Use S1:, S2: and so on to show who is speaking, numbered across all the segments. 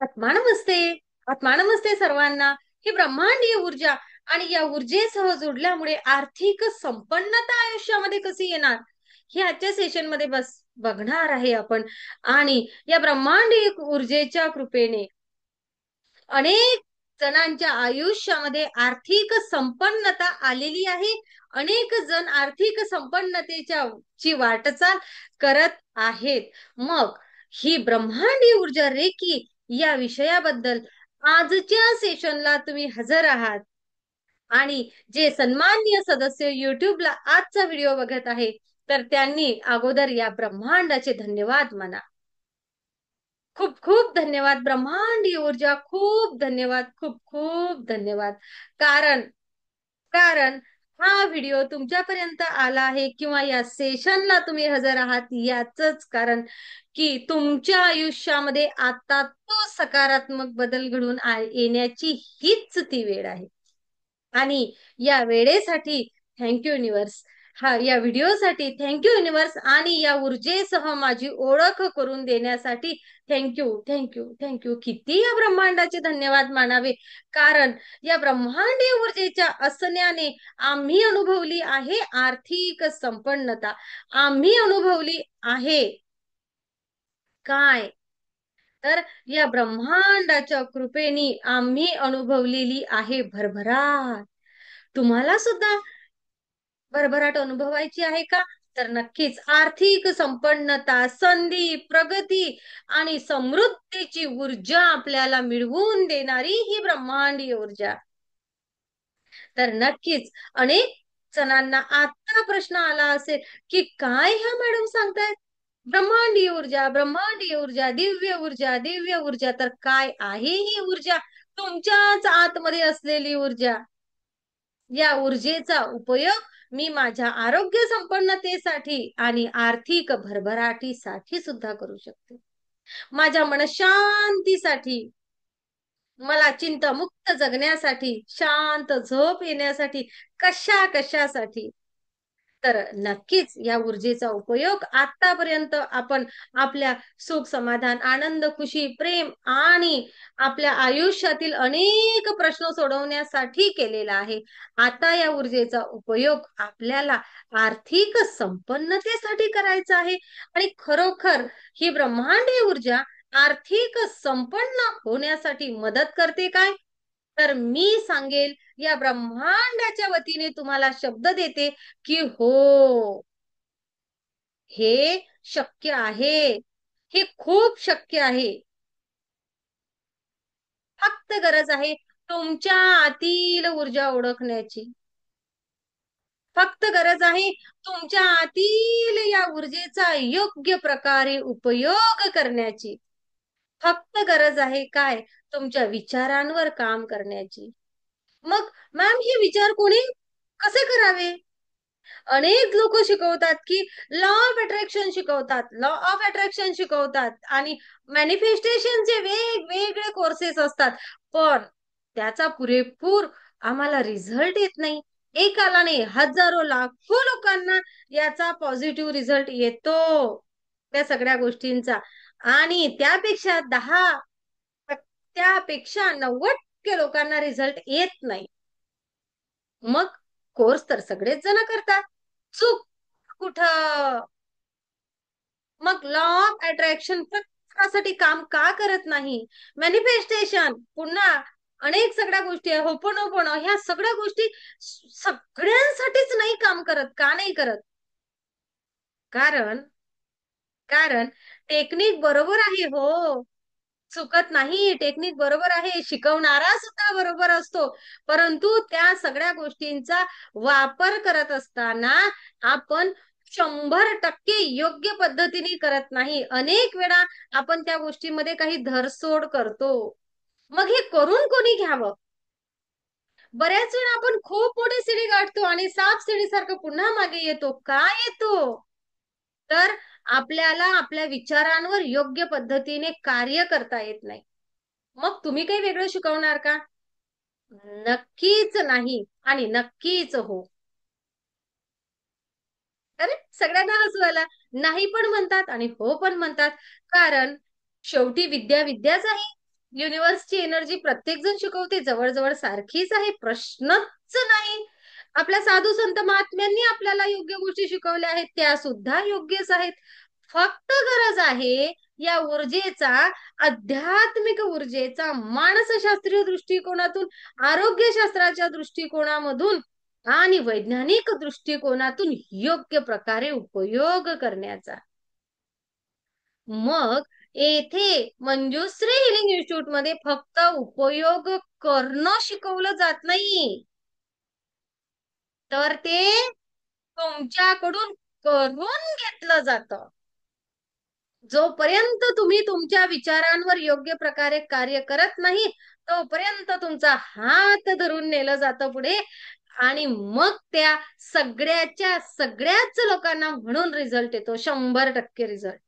S1: आत्मा नमस्ते. आत्मा नमस्ते सर्वांना. ही ब्रह्मांडीय ऊर्जा आणि या ऊर्जेसह जोडल्यामुळे आर्थिक संपन्नता आयुष्यामध्ये कशी येणार हे आजच्या सेशन मध्ये बस बघणार आहे आपण. आणि या ब्रह्मांडीय ऊर्जेच्या कृपेने अनेक जणांच्या आयुष्यामध्ये आर्थिक संपन्नता आलेली आहे. अनेक जण आर्थिक संपन्नतेच्या ची वाटचाल करत आहेत. मग ही ब्रह्मांडीय ऊर्जा रेकी या विषयाबद्दल आजच्या सेशनला तुम्ही हजर आहात. आणि जे सन्माननीय सदस्य युट्यूबला आजचा व्हिडिओ बघत आहे, तर त्यांनी अगोदर या ब्रह्मांडाचे धन्यवाद म्हणा. खूप खूप धन्यवाद ब्रह्मांडीय ऊर्जा. खूप धन्यवाद. खूप खूप धन्यवाद. कारण कारण हा व्हिडिओ तुमच्यापर्यंत आला आहे किंवा या सेशनला तुम्ही हजर आहात याचंच कारण की तुमच्या आयुष्यामध्ये आता तो सकारात्मक बदल घडून येण्याची हीच ती वेळ आहे. आणि या वेळेसाठी थँक्यू युनिवर्स. या व्हिडिओसाठी थँक्यू युनिवर्स. आणि या ऊर्जेसह माझी ओळख करून देण्यासाठी थँक्यू थँक्यू थँक्यू. किती या ब्रह्मांडाचे धन्यवाद मानावे. कारण या ब्रह्मांडीय ऊर्जेच्या असण्याने आम्ही अनुभवली आहे आर्थिक संपन्नता. आम्ही अनुभवली आहे काय, तर या ब्रह्मांडाच्या कृपेने आम्ही अनुभवलेली आहे भरभराट. तुम्हाला सुद्धा भरभराट अनुभवायची आहे का? तर नक्कीच आर्थिक संपन्नता, संधी, प्रगती आणि समृद्धीची ऊर्जा आपल्याला मिळवून देणारी ही ब्रह्मांडीय ऊर्जा. तर नक्कीच अनेक जणांना आता प्रश्न आला असेल की काय ह्या मॅडम सांगतायत ब्रह्मांडीय ऊर्जा, ब्रह्मांडीय ऊर्जा, दिव्य ऊर्जा, दिव्य ऊर्जा. तर काय आहे ही ऊर्जा? तुमच्याच आतमध्ये असलेली ऊर्जा. या ऊर्जेचा उपयोग मी माझ्या आरोग्य संपन्नतेसाठी आणि आर्थिक भरभराटीसाठी सुद्धा करू शकते. माझ्या मनशांतीसाठी, मला चिंतामुक्त जगण्यासाठी, शांत झोप येण्यासाठी, कशा कशासाठी. तर नक्कीच या ऊर्जेचा उपयोग आतापर्यंत आपण आपल्या सुख, समाधान, आनंद, खुशी, प्रेम आणि आपल्या आयुष्यातील अनेक प्रश्न सोडवण्यासाठी केलेला आहे. आता या ऊर्जेचा उपयोग आपल्याला आर्थिक संपन्नतेसाठी करायचा आहे. आणि खरोखर ही ब्रह्मांडीय ऊर्जा आर्थिक संपन्न होण्यासाठी मदत करते काय? तर मी सांगेल, या ब्रह्मांडाच्या वतीने तुम्हाला शब्द देते की हो, हे शक्य आहे. हे खूप शक्य आहे. फक्त गरज आहे तुमच्या आतील ऊर्जा ओळखण्याची. फक्त गरज आहे तुमच्या आतील या ऊर्जेचा योग्य प्रकारे उपयोग करण्याची. फक्त गरज आहे काय? तुमच्या विचारांवर काम करण्याची. मग मॅम हे विचार कोणी कसे करावे? अनेक लोक शिकवतात की लॉ ऑफ अट्रॅक्शन शिकवतात, लॉ ऑफ अट्रॅक्शन शिकवतात आणि मॅनिफेस्टेशनचे वेगवेगळे कोर्सेस असतात. पण त्याचा पुरेपूर आम्हाला रिझल्ट येत नाही. एकाला नाही, हजारो लाखो लोकांना याचा पॉझिटिव्ह रिझल्ट येतो त्या सगळ्या गोष्टींचा. आणि त्यापेक्षा त्यापेक्षा 90% लोकांना रिझल्ट येत नाही. मग कोर्स तर सगळेच जण करतात, चूक कुठं? मग लॉ ऑफ अट्रॅक्शन प्रत्येकासाठी काम का करत नाही? मॅनिफेस्टेशन पुन्हा अनेक सगळ्या गोष्टी आहे, होपोनोपोनो, ह्या सगळ्या गोष्टी सगळ्यांसाठीच नाही काम करत. का नाही करत? कारण कारण टेक्निक बरोबर आहे हो, चुकत नाही. टेक्निक बरोबर आहे, शिकवणारा सुद्धा बरोबर असतो. परंतु त्या सगळ्या गोष्टींचा वापर करत असताना आपण 100% योग्य पद्धतीने करत नाही. अनेक वेळा आपण त्या गोष्टीमध्ये काही धरसोड करतो. मग हे करून कोणी घ्यावं? बऱ्याच वेळा आपण खूप मोठी सीडी गाठतो आणि साप सीडी सारखं पुन्हा मागे येतो. का येतो? तर आपल्याला आपल्या विचारांवर योग्य पद्धतीने कार्य करता येत नाही. मग तुम्ही काही वेगळं शिकवणार का? नक्कीच नाही आणि नक्कीच हो. अरे सगळ्यांना हसू आला. नाही पण म्हणतात आणि हो पण म्हणतात. कारण शेवटी विद्या विद्याच आहे. युनिव्हर्सची एनर्जी प्रत्येक जण शिकवते, जवळजवळ सारखीच आहे, प्रश्नच नाही. आपल्या साधू संत महात्म्यांनी आपल्याला योग्य गोष्टी शिकवल्या आहेत, त्या सुद्धा योग्यच आहेत. फक्त गरज आहे या ऊर्जेचा, आध्यात्मिक ऊर्जेचा, मानसशास्त्रीय दृष्टिकोनातून, आरोग्यशास्त्राच्या दृष्टिकोनामधून आणि वैज्ञानिक दृष्टिकोनातून योग्य प्रकारे उपयोग करण्याचा. मग येथे मंजुश्री हिलिंग इन्स्टिट्यूट मध्ये फक्त उपयोग करणं शिकवलं जात नाही, तर ते तुमच्याकडून करून घेतलं जातं. जोपर्यंत तुम्ही तुमच्या विचारांवर योग्य प्रकारे कार्य करत नाही, तोपर्यंत तुमचा हात धरून नेलं जातं पुढे, आणि मग त्या सगळ्याच्या सगळ्याच लोकांना म्हणून रिझल्ट येतो, 100% रिझल्ट.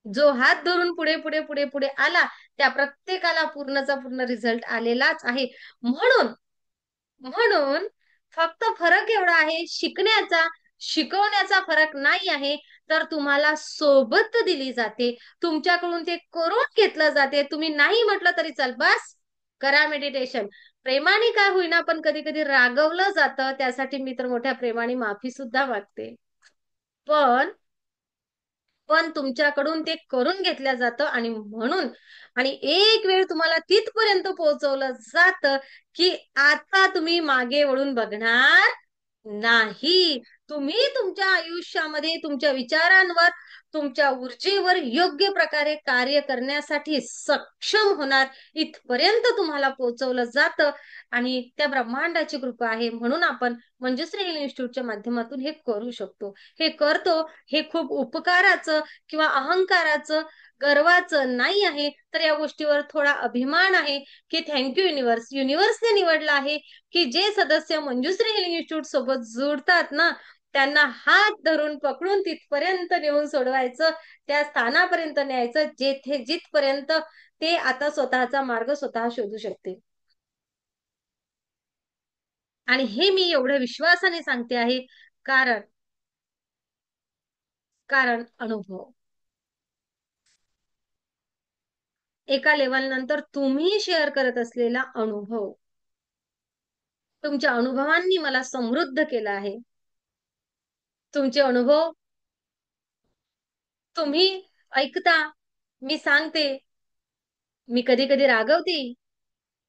S1: जो हात धरून पुढे पुढे पुढे पुढे आला, त्या प्रत्येकाला पूर्णचा पूर्ण रिझल्ट आलेलाच आहे. म्हणून म्हणून फक्त फरक एवढा आहे, शिकण्याचा, शिकवण्याचा फरक नाही आहे, तर तुम्हाला सोबत दिली जाते, तुमच्याकडून ते करून घेतलं जाते. तुम्ही नाही म्हटलं तरी चल, बस करा मेडिटेशन. प्रेमाने काय होईना, पण कधी कधी रागवलं जातं, त्यासाठी मी तर मोठ्या प्रेमाने माफी सुद्धा मागते. पण पण तुमच्याकडून ते करून घेतलं जातं, आणि म्हणून आणि एक वेळ तुम्हाला तिथपर्यंत पोहोचवलं जातं की आता तुम्ही मागे वळून बघणार नाही. तुम्ही तुमच्या आयुष्यामध्ये तुमच्या विचारांवर, तुमच्या ऊर्जेवर योग्य प्रकारे कार्य करण्यासाठी सक्षम होणार, इथपर्यंत तुम्हाला पोहोचवलं जातं. आणि त्या ब्रह्मांडाची कृपा आहे, म्हणून आपण मंजुश्री हिल इन्स्टिट्यूटच्या माध्यमातून हे करू शकतो, हे करतो. हे खूप उपकाराचं किंवा अहंकाराचं, गर्वाचं नाही आहे, तर या गोष्टीवर थोडा अभिमान आहे की थँक्यू युनिव्हर्स, युनिव्हर्सने निवडलं आहे की जे सदस्य मंजुश्री हिलिंग इन्स्टिट्यूट सोबत जुडतात ना, त्यांना हात धरून पकडून तिथपर्यंत नेऊन सोडवायचं, त्या स्थानापर्यंत न्यायचं जेथे जिथपर्यंत ते आता स्वतःचा मार्ग स्वतः शोधू शकते. आणि हे मी एवढ्या विश्वासाने सांगते आहे, कारण कारण अनुभव. एका लेवल नंतर तुम्ही शेअर करत असलेला अनुभव, तुमच्या अनुभवांनी मला समृद्ध केलं आहे. तुमचे अनुभव तुम्ही ऐकता, मी सांगते, मी कधी कधी रागवते,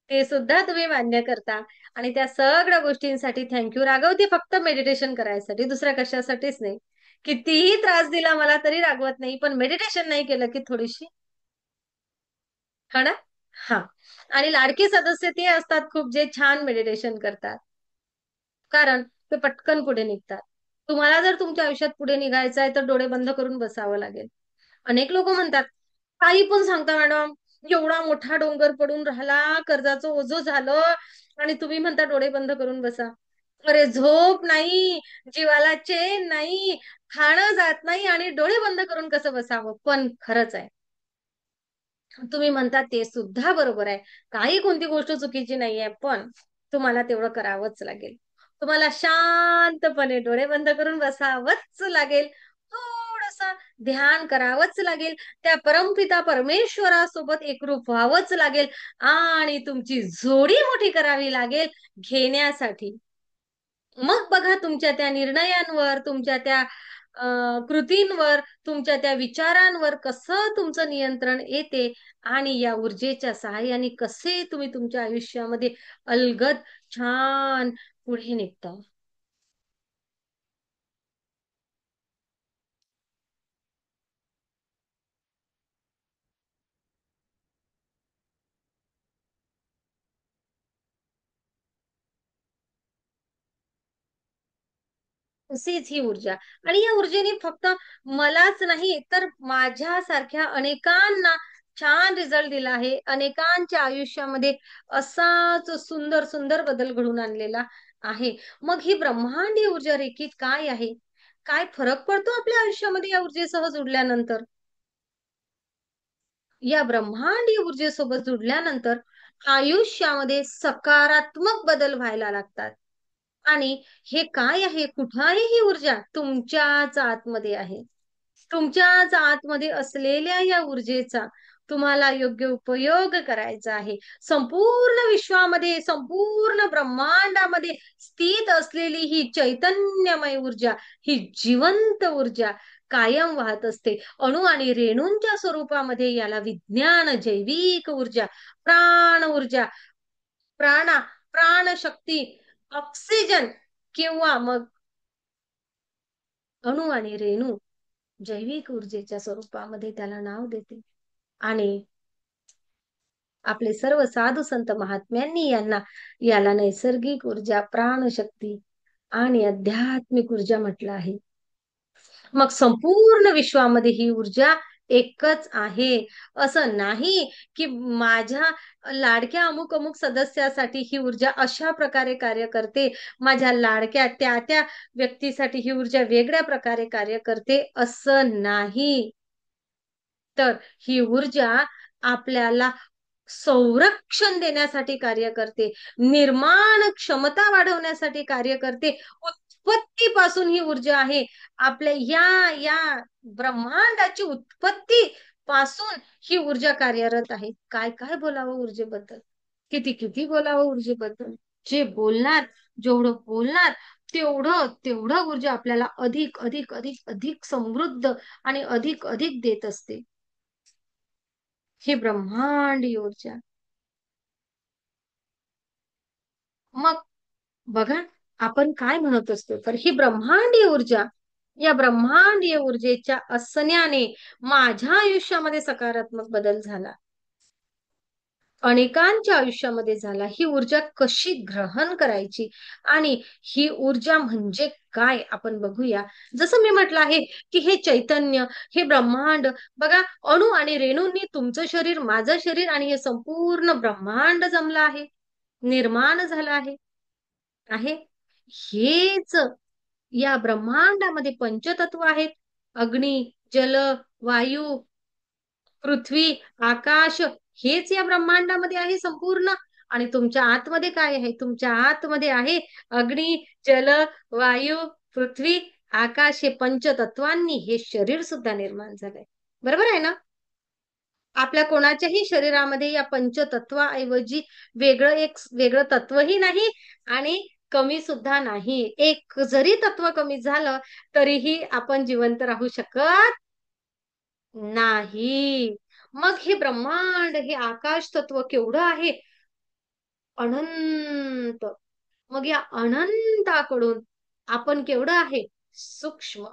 S1: ते सुद्धा तुम्ही मान्य करता. आणि त्या सगळ्या गोष्टींसाठी थँक्यू. रागवते फक्त मेडिटेशन करायसाठी, दुसऱ्या कशासाठीच नाही. कितीही त्रास दिला मला तरी रागवत नाही, पण मेडिटेशन नाही केलं की थोडीशी, हा ना. हा. आणि लाडके सदस्य ते असतात खूप, जे छान मेडिटेशन करतात, कारण ते पटकन पुढे निघतात. तुम्हाला जर तुमच्या आयुष्यात पुढे निघायचं आहे, तर डोळे बंद करून बसावं लागेल. अनेक लोक म्हणतात, काही पण सांगता मॅडम, एवढा मोठा डोंगर पडून राहिला, कर्जाचं ओझं झालं, आणि तुम्ही म्हणता डोळे बंद करून बसा. अरे झोप नाही, जीवाला चैन नाही, खाणं जात नाही, आणि डोळे बंद करून कसं बसावं. पण खरंच आहे, तुम्ही म्हणता ते सुद्धा बरोबर आहे. काही कोणती गोष्ट चुकीची नाहीये, पण तुम्हाला तेवढं करावंच लागेल. तुम्हाला शांतपणे डोळे बंद करून बसावंच लागेल. थोडस ध्यान करावंच लागेल. त्या परमपिता परमेश्वरासोबत एकरूप व्हावंच लागेल, आणि तुमची जोडी मोठी करावी लागेल घेण्यासाठी. मग बघा, तुमच्या त्या निर्णयांवर, तुमच्या त्या कृतींवर, तुमच्या त्या विचारांवर कसं तुमचं नियंत्रण येते, आणि या ऊर्जेच्या सहाय्याने कसे तुम्ही तुमच्या आयुष्यामध्ये अलगद छान पुढे निघता. तशीच ही ऊर्जा. आणि या ऊर्जेने फक्त मलाच नाही, तर माझ्यासारख्या अनेकांना छान रिझल्ट दिला आहे. अनेकांच्या आयुष्यामध्ये असाच सुंदर सुंदर बदल घडून आणलेला आहे. मग ही ब्रह्मांडीय ऊर्जा रेखी काय आहे? काय फरक पडतो आपल्या आयुष्यामध्ये या ऊर्जेसह जुडल्यानंतर? या ब्रह्मांडीय ऊर्जेसोबत जुडल्यानंतर आयुष्यामध्ये सकारात्मक बदल व्हायला लागतात. आणि हे काय आहे? कुठं आहे ही ऊर्जा? तुमच्याच आतमध्ये आहे. तुमच्याच आतमध्ये असलेल्या या ऊर्जेचा तुम्हाला योग्य उपयोग करायचा आहे. संपूर्ण विश्वामध्ये, संपूर्ण ब्रह्मांडामध्ये स्थित असलेली ही चैतन्यमय ऊर्जा, ही जिवंत ऊर्जा कायम वाहत असते. अणु आणि रेणूंच्या स्वरूपामध्ये याला विज्ञान, जैविक ऊर्जा, प्राण ऊर्जा, प्राणा प्राणशक्ती, ऑक्सिजन किंवा मग अणु आणि रेणू जैविक ऊर्जेच्या स्वरूपामध्ये त्याला नाव देते. आणि आपले सर्व साधू संत महात्म्यांनी याला नैसर्गिक ऊर्जा, प्राणशक्ती आणि आध्यात्मिक ऊर्जा म्हटलं आहे. मग संपूर्ण विश्वामध्ये ही ऊर्जा एकच आहे. असं नाही की माझ्या लाडक्या अमुक अमुक सदस्यासाठी ही ऊर्जा अशा प्रकारे कार्य करते, माझ्या लाडक्या त्या त्या व्यक्तीसाठी ही ऊर्जा वेगळ्या प्रकारे कार्य करते, असं नाही. तर ही ऊर्जा आपल्याला संरक्षण देण्यासाठी कार्य करते, निर्माण क्षमता वाढवण्यासाठी कार्य करते. उत्पत्तीपासून ही ऊर्जा आहे. आपल्या या ब्रह्मांडाची उत्पत्ती पासून ही ऊर्जा कार्यरत आहे. काय काय बोलावं ऊर्जेबद्दल, किती किती बोलावं ऊर्जेबद्दल. जे बोलणार, जेवढं बोलणार तेवढं तेवढं ऊर्जा आपल्याला अधिक अधिक अधिक अधिक समृद्ध आणि अधिक अधिक देत असते. ही ब्रह्मांडी ऊर्जा. मग बघा, आपण काय म्हणत असतो, तर ही ब्रह्मांडीय ऊर्जा, या ब्रह्मांडीय ऊर्जेच्या असण्याने माझ्या आयुष्यामध्ये सकारात्मक बदल झाला, अनेकांच्या आयुष्यामध्ये झाला. ही ऊर्जा कशी ग्रहण करायची आणि ही ऊर्जा म्हणजे काय आपण बघूया. जसं मी म्हटलं आहे की हे चैतन्य, हे ब्रह्मांड, बघा अणु आणि रेणूंनी तुमचं शरीर, माझं शरीर आणि हे संपूर्ण ब्रह्मांड जमलं आहे, निर्माण झालं आहे. आहे हेच या ब्रह्मांडामध्ये पंचतत्व आहेत. अग्नी, जल, वायू, पृथ्वी, आकाश, हेच या ब्रह्मांडामध्ये आहे संपूर्ण. आणि तुमच्या आतमध्ये काय आहे? तुमच्या आतमध्ये आहे अग्नी, जल, वायू, पृथ्वी, आकाश, हे पंचतत्वांनी हे शरीर सुद्धा निर्माण झालंय. बरोबर आहे ना? आपल्या कोणाच्याही शरीरामध्ये या पंचतत्वाऐवजी वेगळं तत्वही नाही आणि कमी सुद्धा नाही. एक जरी तत्व कमी झालं तरीही आपण जिवंत राहू शकत नाही. मग हे ब्रह्मांड, हे आकाश तत्व केवढं आहे? अनंत. मग या अनंताकडून आपण केवढं आहे? सूक्ष्म.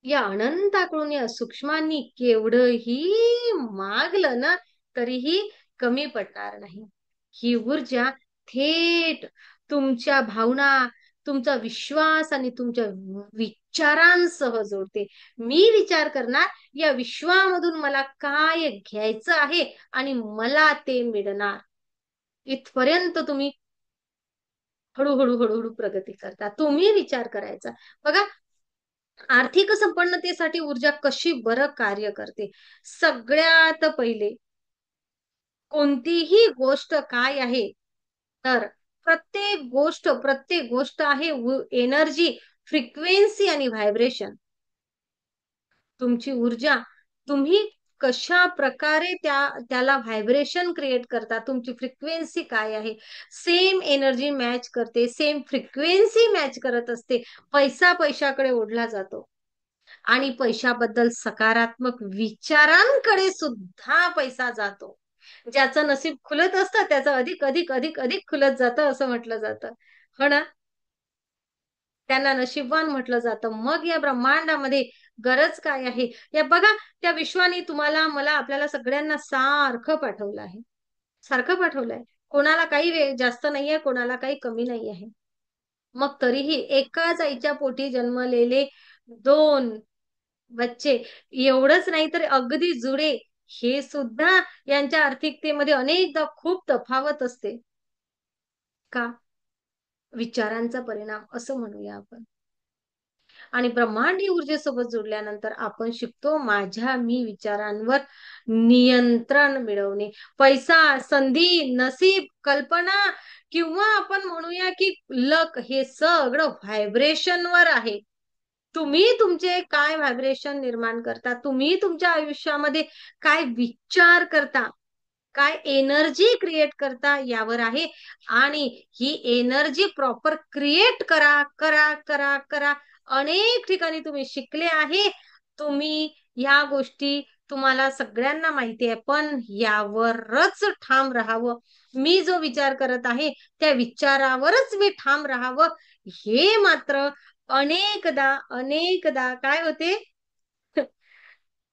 S1: या अनंताकडून या सूक्ष्मांनी केवढंही मागलं ना तरीही कमी पडणार नाही. ही ऊर्जा थेट तुमच्या भावना, तुमचा विश्वास आणि तुमच्या विचारांसह जोडते. मी विचार करणार या विश्वामधून मला काय घ्यायचं आहे आणि मला ते मिळणार. इथपर्यंत तुम्ही हळूहळू हळूहळू प्रगती करता. तुम्ही विचार करायचा. बघा, आर्थिक संपन्नतेसाठी ऊर्जा कशी बरं कार्य करते. सगळ्यात पहिले कोणतीही गोष्ट काय आहे, तर प्रत्येक गोष्ट आहे एनर्जी, फ्रिक्वेन्सी आणि व्हायब्रेशन. तुमची ऊर्जा तुम्ही कशा प्रकारे त्याला व्हायब्रेशन क्रिएट करता, तुमची फ्रिक्वेन्सी काय आहे, सेम एनर्जी मॅच करते, सेम फ्रिक्वेन्सी मॅच करत असते. पैसा पैशाकडे ओढला जातो आणि पैशाबद्दल सकारात्मक विचारांकडे सुद्धा पैसा जातो. ज्याचं नशीब खुलत असतं त्याचं अधिक अधिक अधिक अधिक खुलत जातं असं म्हटलं जातं. हो ना? त्यांना नशीबवान म्हटलं जातं. मग या ब्रह्मांडामध्ये गरज काय आहे? या बघा, त्या विश्वाने तुम्हाला, मला, आपल्याला सगळ्यांना सारखं पाठवलं आहे. सारखं पाठवलंय. कोणाला काही जास्त नाहीये, कोणाला काही कमी नाही आहे. मग तरीही एकाच आईच्या पोटी जन्मलेले दोन बच्चे, एवढंच नाही तर अगदी जुळे, हे सुद्धा यांच्या आर्थिकतेमध्ये अनेकदा खूप तफावत असते. का? विचारांचा परिणाम असं म्हणूया आपण. आणि ब्रह्मांडीय ऊर्जेसोबत जोडल्यानंतर आपण शिकतो माझ्या मी विचारांवर नियंत्रण मिळवणे. पैसा, संधी, नसीब, कल्पना किंवा आपण म्हणूया की लक, हे सगळं व्हायब्रेशनवर आहे. तुम्ही तुमचे काय व्हायब्रेशन निर्माण करता, तुम्ही तुमच्या आयुष्यामध्ये काय विचार करता, काय एनर्जी क्रिएट करता यावर आहे. आणि ही एनर्जी प्रॉपर क्रिएट करा करा करा करा. अनेक ठिकाणी तुम्ही शिकले आहे, तुम्ही ह्या गोष्टी तुम्हाला सगळ्यांना माहिती आहे, पण यावरच ठाम राहावं. मी जो विचार करत आहे त्या विचारावरच मी ठाम राहावं. हे मात्र अनेकदा अनेकदा काय होते,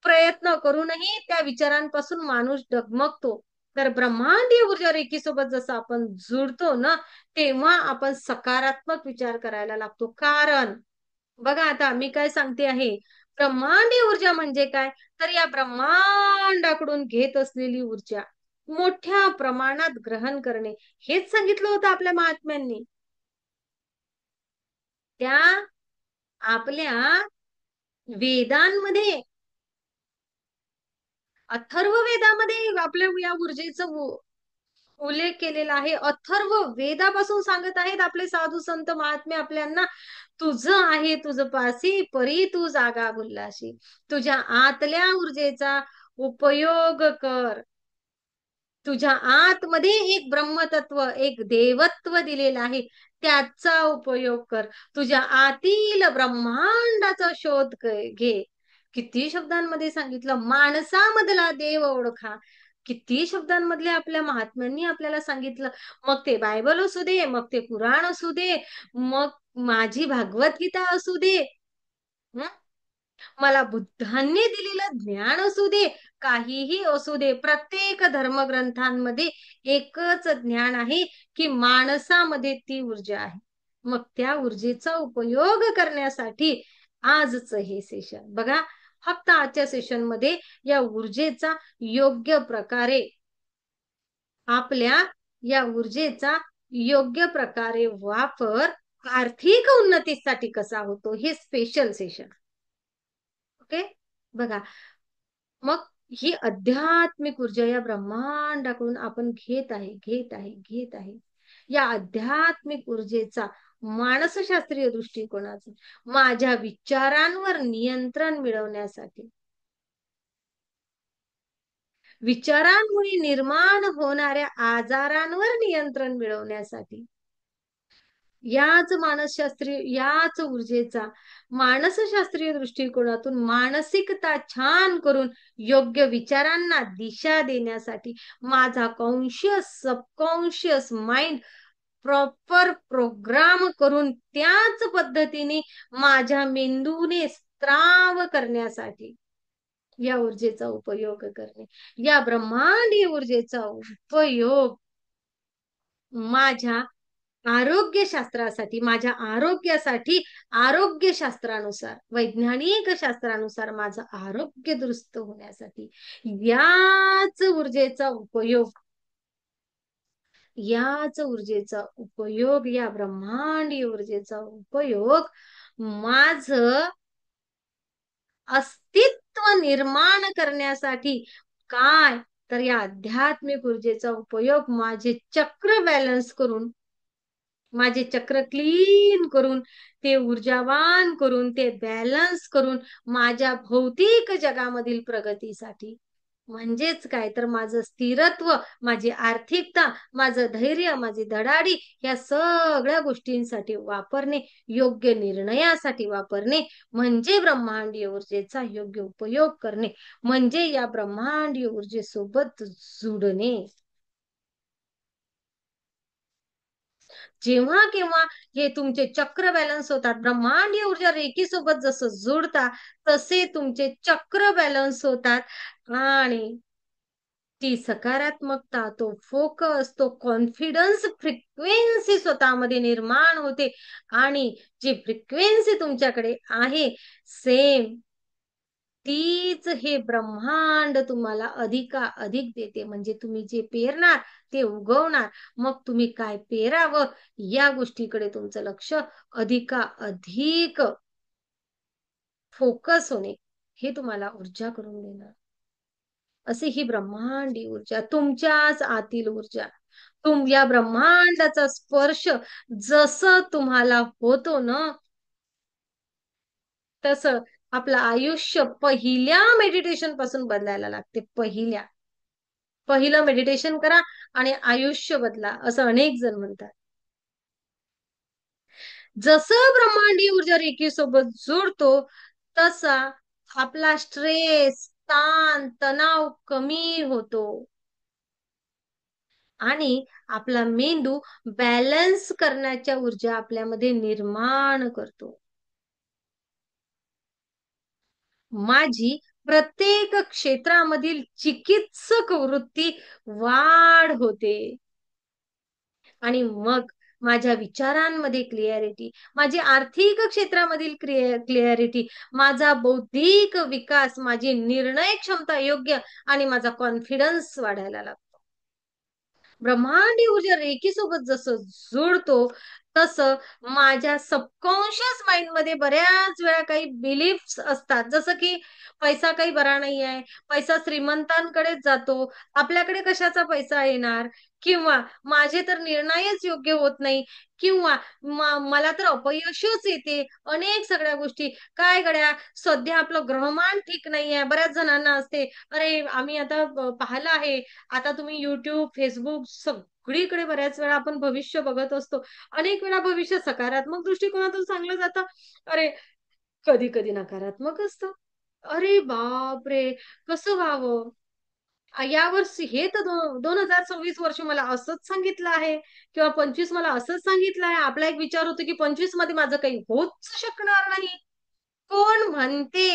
S1: प्रयत्न करूनही त्या विचारांपासून माणूस डगमगतो. तर ब्रह्मांडीय ऊर्जा रेखीसोबत जसं आपण जुडतो ना, तेव्हा आपण सकारात्मक विचार करायला लागतो. कारण बघा आता मी काय सांगते आहे, ब्रह्मांडीय ऊर्जा म्हणजे काय, तर या ब्रह्मांडाकडून घेत असलेली ऊर्जा मोठ्या प्रमाणात ग्रहण करणे, हेच सांगितलं होतं आपल्या महात्म्यांनी. त्या आपल्या वेदांमध्ये, अथर्व वेदामध्ये आपल्या या ऊर्जेचा उल्लेख केलेला आहे. अथर्व वेदापासून सांगत आहेत आपले साधू संत महात्मे आपल्याला, तुझं आहे तुझ पासी परी तू जागा बोललाशी. तुझ्या आतल्या ऊर्जेचा उपयोग कर. तुझ्या आतमध्ये एक ब्रह्मतत्व, एक देवत्व दिलेलं आहे, त्याचा उपयोग कर. तुझ्या आतील ब्रह्मांडाचा शोध घे. किती शब्दांमध्ये सांगितलं, माणसामधला देव ओळखा. किती शब्दांमधले आपल्या महात्म्यांनी आपल्याला सांगितलं. मग ते बायबल असू दे, मग ते पुराण असू दे, मग माझी भागवत गीता असू दे, हं? मला बुद्धांनी दिलेलं ज्ञान असू दे, काहीही असू दे, प्रत्येक धर्मग्रंथांमध्ये एकच ज्ञान आहे की माणसामध्ये ती ऊर्जा आहे. मग त्या ऊर्जेचा उपयोग करण्यासाठी आजच हे सेशन बघा. फक्त आजच्या सेशन मध्ये या ऊर्जेचा योग्य प्रकारे, आपल्या या ऊर्जेचा योग्य प्रकारे वापर आर्थिक उन्नतीसाठी कसा होतो, हे स्पेशल सेशन. ओके, बघा. मग ही आध्यात्मिक ऊर्जा या ब्रह्मांडाकडून आपण घेत आहे घेत आहे घेत आहे. या आध्यात्मिक ऊर्जेचा मानसशास्त्रीय दृष्टिकोनातून माझ्या विचारांवर नियंत्रण मिळवण्यासाठी, विचारांमुळे निर्माण होणाऱ्या आजारांवर नियंत्रण मिळवण्यासाठी, याच ऊर्जेचा मानसशास्त्रीय दृष्टिकोनातून मानसिकता छान करून योग्य विचारांना दिशा देण्यासाठी माझा conscious subconscious mind proper program करून त्याच पद्धतीने माझ्या मेंदूने स्त्राव करण्यासाठी या ऊर्जेचा उपयोग करणे. या ब्रह्मांडीय ऊर्जेचा उपयोग माझ्या आरोग्यशास्त्रासाठी, माझ्या आरोग्यासाठी, आरोग्यशास्त्रानुसार, वैज्ञानिक शास्त्रानुसार माझं आरोग्य दुरुस्त होण्यासाठी याच ऊर्जेचा उपयोग, याच ऊर्जेचा उपयोग, या ब्रह्मांडीय ऊर्जेचा उपयोग माझ अस्तित्व निर्माण करण्यासाठी, काय तर या आध्यात्मिक ऊर्जेचा उपयोग माझे चक्र बॅलन्स करून, माझे चक्र क्लीन करून, ते ऊर्जावान करून, ते बॅलन्स करून माझ्या भौतिक जगामधील प्रगतीसाठी, म्हणजेच काय तर माझं स्थिरत्व, माझी आर्थिकता, माझं धैर्य, माझी धडाडी, या सगळ्या गोष्टींसाठी वापरणे, योग्य निर्णयासाठी वापरणे, म्हणजे ब्रह्मांडीय ऊर्जेचा योग्य उपयोग करणे, म्हणजे या ब्रह्मांडीय ऊर्जेसोबत जुडणे. जेव्हा केव्हा हे तुमचे चक्र बॅलन्स होतात, ब्रह्मांडीय ऊर्जा रेखीसोबत जसं जुडतात, तसे तुमचे चक्र बॅलन्स होतात आणि ती सकारात्मकता, तो फोकस, तो कॉन्फिडन्स फ्रिक्वेन्सी स्वतःमध्ये निर्माण होते. आणि जी फ्रिक्वेन्सी तुमच्याकडे आहे सेम, तीच हे ब्रह्मांड तुम्हाला अधिक देते. म्हणजे तुम्ही जे पेरणार ते उगवणार. मग तुम्ही काय पेरावं या गोष्टीकडे तुमचं लक्ष अधिक फोकस होणे, हे तुम्हाला ऊर्जा करून देणार. असे ही ब्रह्मांडी ऊर्जा, तुमच्याच आतील ऊर्जा, या ब्रह्मांडाचा स्पर्श जसं तुम्हाला होतो ना, तसं आपलं आयुष्य पहिल्या मेडिटेशन पासून बदलायला लागते. पहिलं मेडिटेशन करा आणि आयुष्य बदला, असं अनेक जण म्हणतात. जसं ब्रह्मांडीय ऊर्जा रेखी सोबत जुडतो, तसा आपला स्ट्रेस, ताण, तणाव कमी होतो आणि आपला मेंदू बॅलन्स करण्याच्या ऊर्जा आपल्यामध्ये निर्माण करतो. माझी प्रत्येक क्षेत्रामधील चिकित्सक वृत्ती वाढ होते आणि मग माझ्या विचारांमध्ये क्लिअरिटी, माझी आर्थिक क्षेत्रामधील क्लिअरिटी, माझा बौद्धिक विकास, माझी निर्णय क्षमता योग्य आणि माझा कॉन्फिडन्स वाढायला लागतो. ब्रह्मांडी ऊर्जा रेखीसोबत जसं जुळतो, तसं माझ्या सबकॉन्शियस माइंड मध्ये बऱ्याच वेळा काही बिलीफ्स असतात, जसं की पैसा काही बरा नाही आहे, पैसा श्रीमंतांकडेच जातो, आपल्याकडे कशाचा पैसा येणार, किंवा माझे तर निर्णयच योग्य होत नाही, किंवा मला तर अपयशच येते, अनेक सगळ्या गोष्टी. काय गड्या, सध्या आपलं ग्रहमान ठीक नाहीये, बऱ्याच जणांना असते, अरे आम्ही आता पाहिलं आहे, आता तुम्ही युट्यूब, फेसबुक सगळीकडे बऱ्याच वेळा आपण भविष्य बघत असतो. अनेक वेळा भविष्य सकारात्मक दृष्टिकोनातून चांगलं जातं, अरे कधी कधी नकारात्मक असतं. अरे बापरे, कसं व्हावं? यावर्षी हे तर 2026 वर्ष मला असंच सांगितलं आहे, किंवा 25 मला असंच सांगितलं आहे. आपला एक विचार होतो की 25 मध्ये माझं काही होऊच शकणार नाही. कोण म्हणते?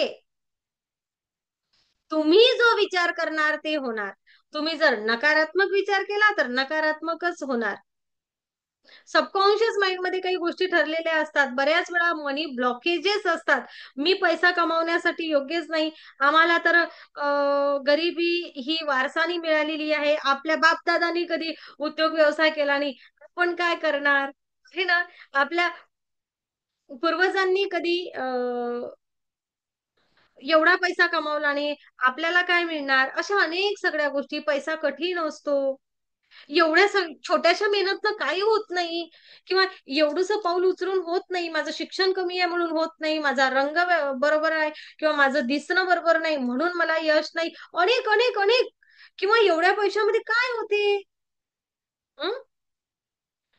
S1: तुम्ही जो विचार करणार ते होणार. तुम्ही जर नकारात्मक विचार केला तर नकारात्मकच होणार. सबकॉन्शियस माइंड मध्ये काही गोष्टी ठरलेल्या असतात. बऱ्याच वेळा मनी ब्लॉकेजेस असतात. मी पैसा कमावण्यासाठी योग्यच नाही. आम्हाला तर गरिबी ही वारसानी मिळालेली आहे. आपल्या बापदादांनी कधी उद्योग व्यवसाय केला नाही. आपण काय करणार? हे ना, आपल्या पूर्वजांनी कधी एवढा पैसा कमावला आणि आपल्याला काय मिळणार? अशा अनेक सगळ्या गोष्टी. पैसा कठीण असतो. एवढ्या छोट्याशा मेहनतनं काही होत नाही, किंवा एवढंसं पाऊल उचलून होत नाही. माझं शिक्षण कमी आहे म्हणून होत नाही. माझा रंग बरोबर आहे किंवा माझं दिसणं बरोबर नाही म्हणून मला यश नाही. अनेक, अनेक, अनेक, किंवा एवढ्या पैशामध्ये काय होते? हं?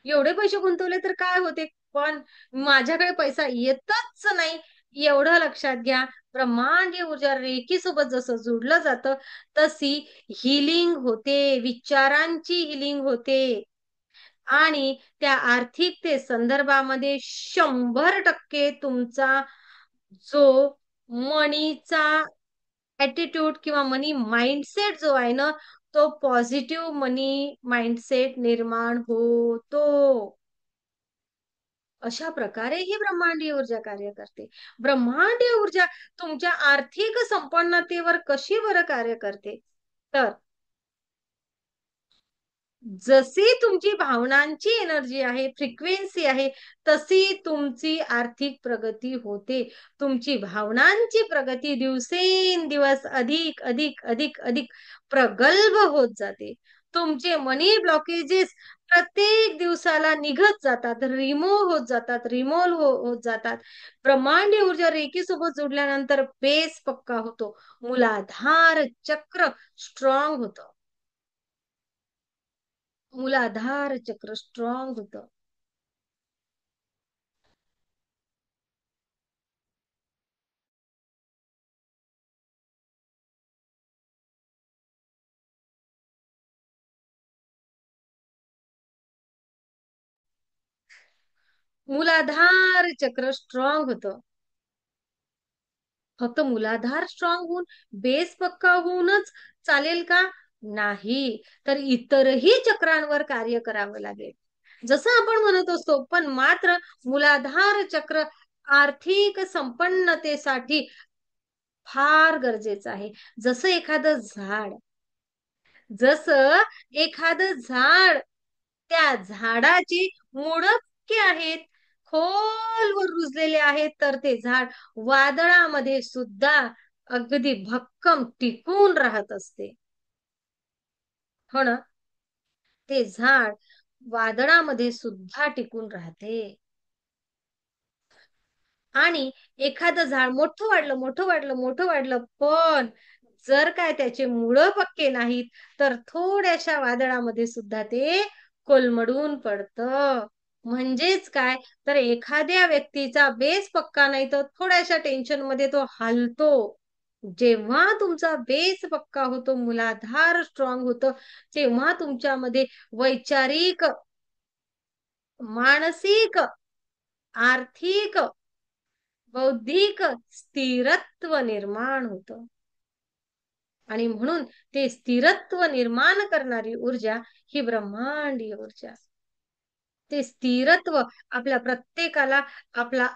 S1: एवढे पैसे गुंतवले तर काय होते? पण माझ्याकडे पैसा येतच नाही, एवढं लक्षात घ्या. ब्रह्मांडीय ऊर्जा रेखीसोबत जसं जोडलं जातं, तशी हिलिंग होते, विचारांची हिलिंग होते आणि त्या आर्थिकते संदर्भामध्ये 100% तुमचा जो मनीचा ॲटिट्यूड किंवा मनी माइंडसेट जो आहे ना, तो पॉझिटिव्ह मनी माइंडसेट निर्माण होतो. अशा प्रकारे ही ब्रह्मांडीय ऊर्जा कार्य करते. ब्रह्मांडीय ऊर्जा तुमच्या आर्थिक संपन्नतेवर कशी बरं कार्य करते? तर जशी तुमची भावनांची एनर्जी आहे, फ्रिक्वेन्सी आहे, तशी तुमची आर्थिक प्रगती होते. तुमची भावनांची प्रगती दिवसेंदिवस अधिक, अधिक, अधिक, अधिक प्रगल्भ होत जाते. तुमचे मनी ब्लॉकेजेस प्रत्येक दिवसाला निघत जातात, रिमूव्ह होत जातात, होत जातात. ब्रह्मांडीय ऊर्जा रेखीसोबत जोडल्यानंतर बेस पक्का होतो. मूलाधार चक्र स्ट्रॉंग होतं. मूलाधार चक्र स्ट्रॉंग होतं. मूलाधार चक्र स्ट्रॉंग होतं. फक्त मूलाधार स्ट्रॉंग होऊन बेस पक्का होऊनच चालेल का? नाही. तर इतरही चक्रांवर कार्य करावं लागेल. जसं आपण म्हणत असतो, पण मात्र मूलाधार चक्र आर्थिक संपन्नतेसाठी फार गरजेचं आहे. जसं एखादं झाड, जसं एखादं झाड, त्या झाडाची मुळं आहेत, खोलवर रुजलेले आहेत, तर ते झाड वादळामध्ये सुद्धा अगदी भक्कम टिकून राहत असते. हो ना? ते झाड वादळामध्ये सुद्धा टिकून राहते. आणि एखादं झाड मोठं वाढलं, मोठं वाढलं, मोठं वाढलं, पण जर काय त्याचे मुळं पक्के नाहीत, तर थोड्याशा वादळामध्ये सुद्धा ते कोलमडून पडतं. म्हणजेच काय, तर एखाद्या व्यक्तीचा बेस पक्का नाही तर थोड्याशा टेन्शनमध्ये तो हालतो. जेव्हा तुमचा बेस पक्का होतो, मूलाधार स्ट्रॉंग होतं, तेव्हा तुमच्यामध्ये वैचारिक, मानसिक, आर्थिक, बौद्धिक स्थिरत्व निर्माण होतं. आणि म्हणून ते स्थिरत्व निर्माण करणारी ऊर्जा ही ब्रह्मांडीय ऊर्जा. ते स्थिरत्व आपल्या प्रत्येकाला आपला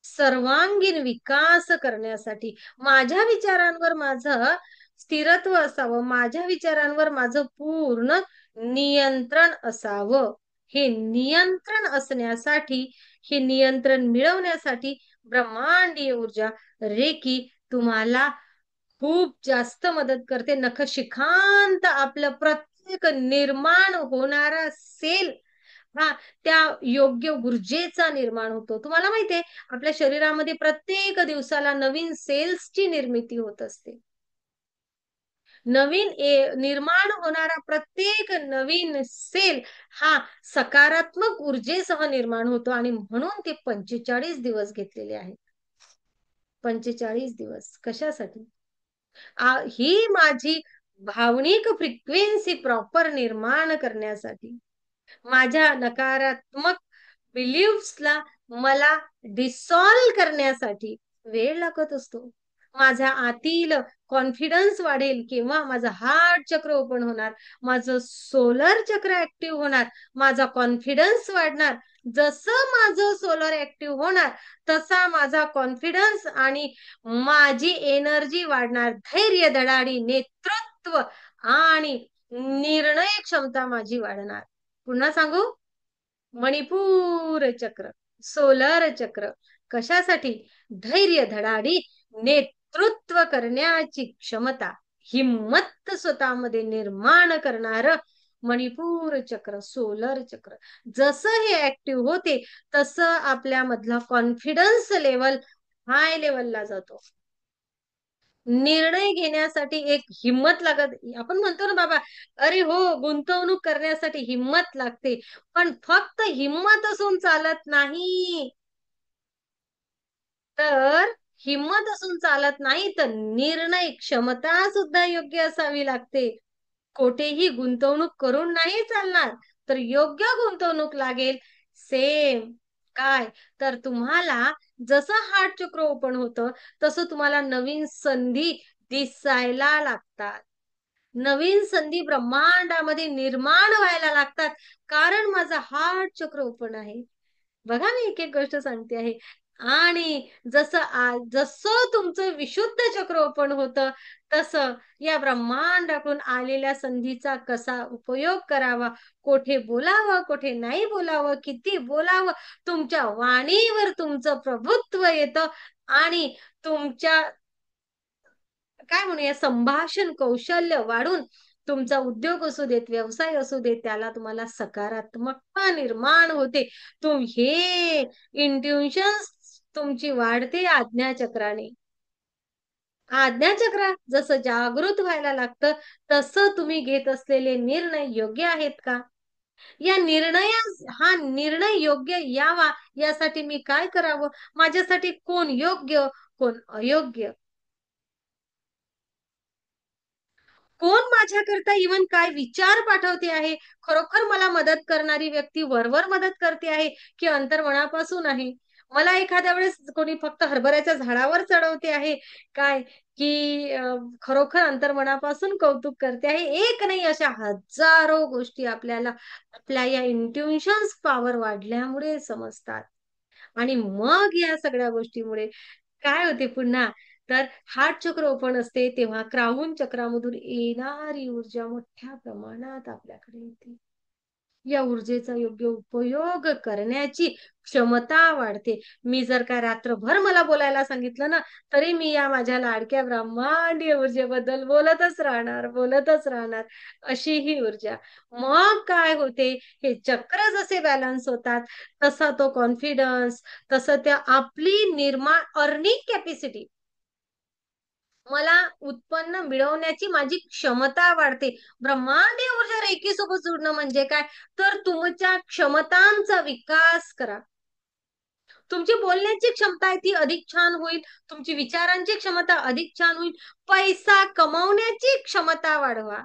S1: सर्वांगीण विकास करण्यासाठी, माझ्या विचारांवर माझं स्थिरत्व असावं, माझ्या विचारांवर माझं पूर्ण नियंत्रण असावं. हे नियंत्रण असण्यासाठी, हे नियंत्रण मिळवण्यासाठी ब्रह्मांडीय ऊर्जा रेकी तुम्हाला खूप जास्त मदत करते. नखशिखांत आपलं प्रत्येक निर्माण होणारा सेल हा त्या योग्य ऊर्जेचा निर्माण होतो. तुम्हाला माहितीये, आपल्या शरीरामध्ये प्रत्येक दिवसाला नवीन सेल्सची निर्मिती होत असते. निर्माण होणारा प्रत्येक नवीन सेल हा सकारात्मक ऊर्जेसह निर्माण होतो आणि म्हणून ते 45 दिवस घेतलेले आहेत. 45 दिवस कशासाठी? ही माझी भावनिक फ्रिक्वेन्सी प्रॉपर निर्माण करण्यासाठी, माझ्या नकारात्मक बिलीफ्सला मला डिसॉल्व करण्यासाठी वेळ लागत असतो. माझ्या आतील कॉन्फिडन्स वाढेल किंवा माझं हार्ट चक्र ओपन होणार, माझं सोलर चक्र ऍक्टिव्ह होणार, माझा कॉन्फिडन्स वाढणार. जसं माझं सोलर ऍक्टिव्ह होणार तसा माझा कॉन्फिडन्स आणि माझी एनर्जी वाढणार, धैर्य, धडाडी, नेतृत्व आणि निर्णय क्षमता माझी वाढणार. पुन्हा सांगू, मणिपूर चक्र, सोलर चक्र कशासाठी? धैर्य, धडाडी, नेतृत्व करण्याची क्षमता, हिम्मत स्वतःमध्ये निर्माण करणार मणिपूर चक्र, सोलर चक्र जसं हे ऍक्टिव्ह होते तसं आपल्यामधला कॉन्फिडन्स लेवल हाय लेवलला जातो. निर्णय घेण्यासाठी एक हिम्मत लागत. आपण म्हणतो ना बाबा, अरे हो, गुंतवणूक करण्यासाठी हिम्मत लागते, पण फक्त हिम्मत असून चालत नाही. तर हिम्मत असून चालत नाही, तर निर्णय क्षमता सुद्धा योग्य असावी लागते. कोठेही गुंतवणूक करून नाही चालणार, तर योग्य गुंतवणूक लागेल. सेम काय, तर तुम्हाला जसं हार्ट चक्र ओपन होतं तसं तुम्हाला नवीन संधी दिसायला लागतात. नवीन संधी ब्रह्मांडामध्ये निर्माण व्हायला लागतात, कारण माझा हार्ट चक्र ओपन आहे. बघा, मी एक एक गोष्ट सांगते आहे. आणि जसं तुमचं विशुद्ध चक्र ओपन होतं, तसं या ब्रह्मांडाकडून आलेल्या संधीचा कसा उपयोग करावा, कोठे बोलावं, कोठे नाही बोलावं, किती बोलावं, तुमच्या वाणीवर तुमचं प्रभुत्व येतं आणि तुमच्या काय म्हणूया संभाषण कौशल्य वाढून तुमचा उद्योग असू देत, व्यवसाय असू देत, त्याला तुम्हाला सकारात्मकता निर्माण होते. हे इंट्युशन तुमची वाढते आज्ञाचक्राने. आज्ञाचक्र जसं जागृत व्हायला लागतं, तसं तुम्ही घेत असलेले निर्णय योग्य आहेत का? हा निर्णय योग्य यावा यासाठी मी काय करावं? माझ्यासाठी कोण योग्य, कोण अयोग्य? कोण माझ्याकरता इवन काय विचार पाठवते आहे? खरोखर मला मदत करणारी व्यक्ती वरवर मदत करते आहे की अंतर्मनापासून आहे? मला एखाद्या वेळेस कोणी फक्त हरभऱ्याच्या झाडावर चढवते आहे काय, की खरोखर अंतर्मनापासून कौतुक करते आहे? एक नाही, अशा हजारो गोष्टी आपल्याला आपल्या या इंट्युशन्स पॉवर वाढल्यामुळे समजतात. आणि मग या सगळ्या गोष्टीमुळे काय होते पुन्हा, तर हार्ट चक्र ओपन असते तेव्हा क्राऊन चक्रामधून येणारी ऊर्जा मोठ्या प्रमाणात आपल्याकडे येते. या ऊर्जेचा योग्य उपयोग करण्याची क्षमता वाढते. मी जर का रात्रभर मला बोलायला सांगितलं ना, तरी मी या माझ्या लाडक्या ब्रह्मांडीय ऊर्जेबद्दल बोलतच राहणार, बोलतच राहणार. अशी ही ऊर्जा. मग काय होते, हे चक्र जसे बॅलन्स होतात, तसा तो कॉन्फिडन्स, तसं त्या आपली निर्माण अर्निंग कॅपॅसिटी, मला उत्पन्न मिळवण्याची माझी क्षमता वाढते. ब्रह्मांडीय ऊर्जा रेकी सोबत जुडणं म्हणजे काय? तर तुमच्या क्षमतांचा विकास करा. तुमची बोलण्याची क्षमता आहे ती अधिक छान होईल. तुमची विचारांची क्षमता अधिक छान होईल. पैसा कमवण्याची क्षमता वाढवा.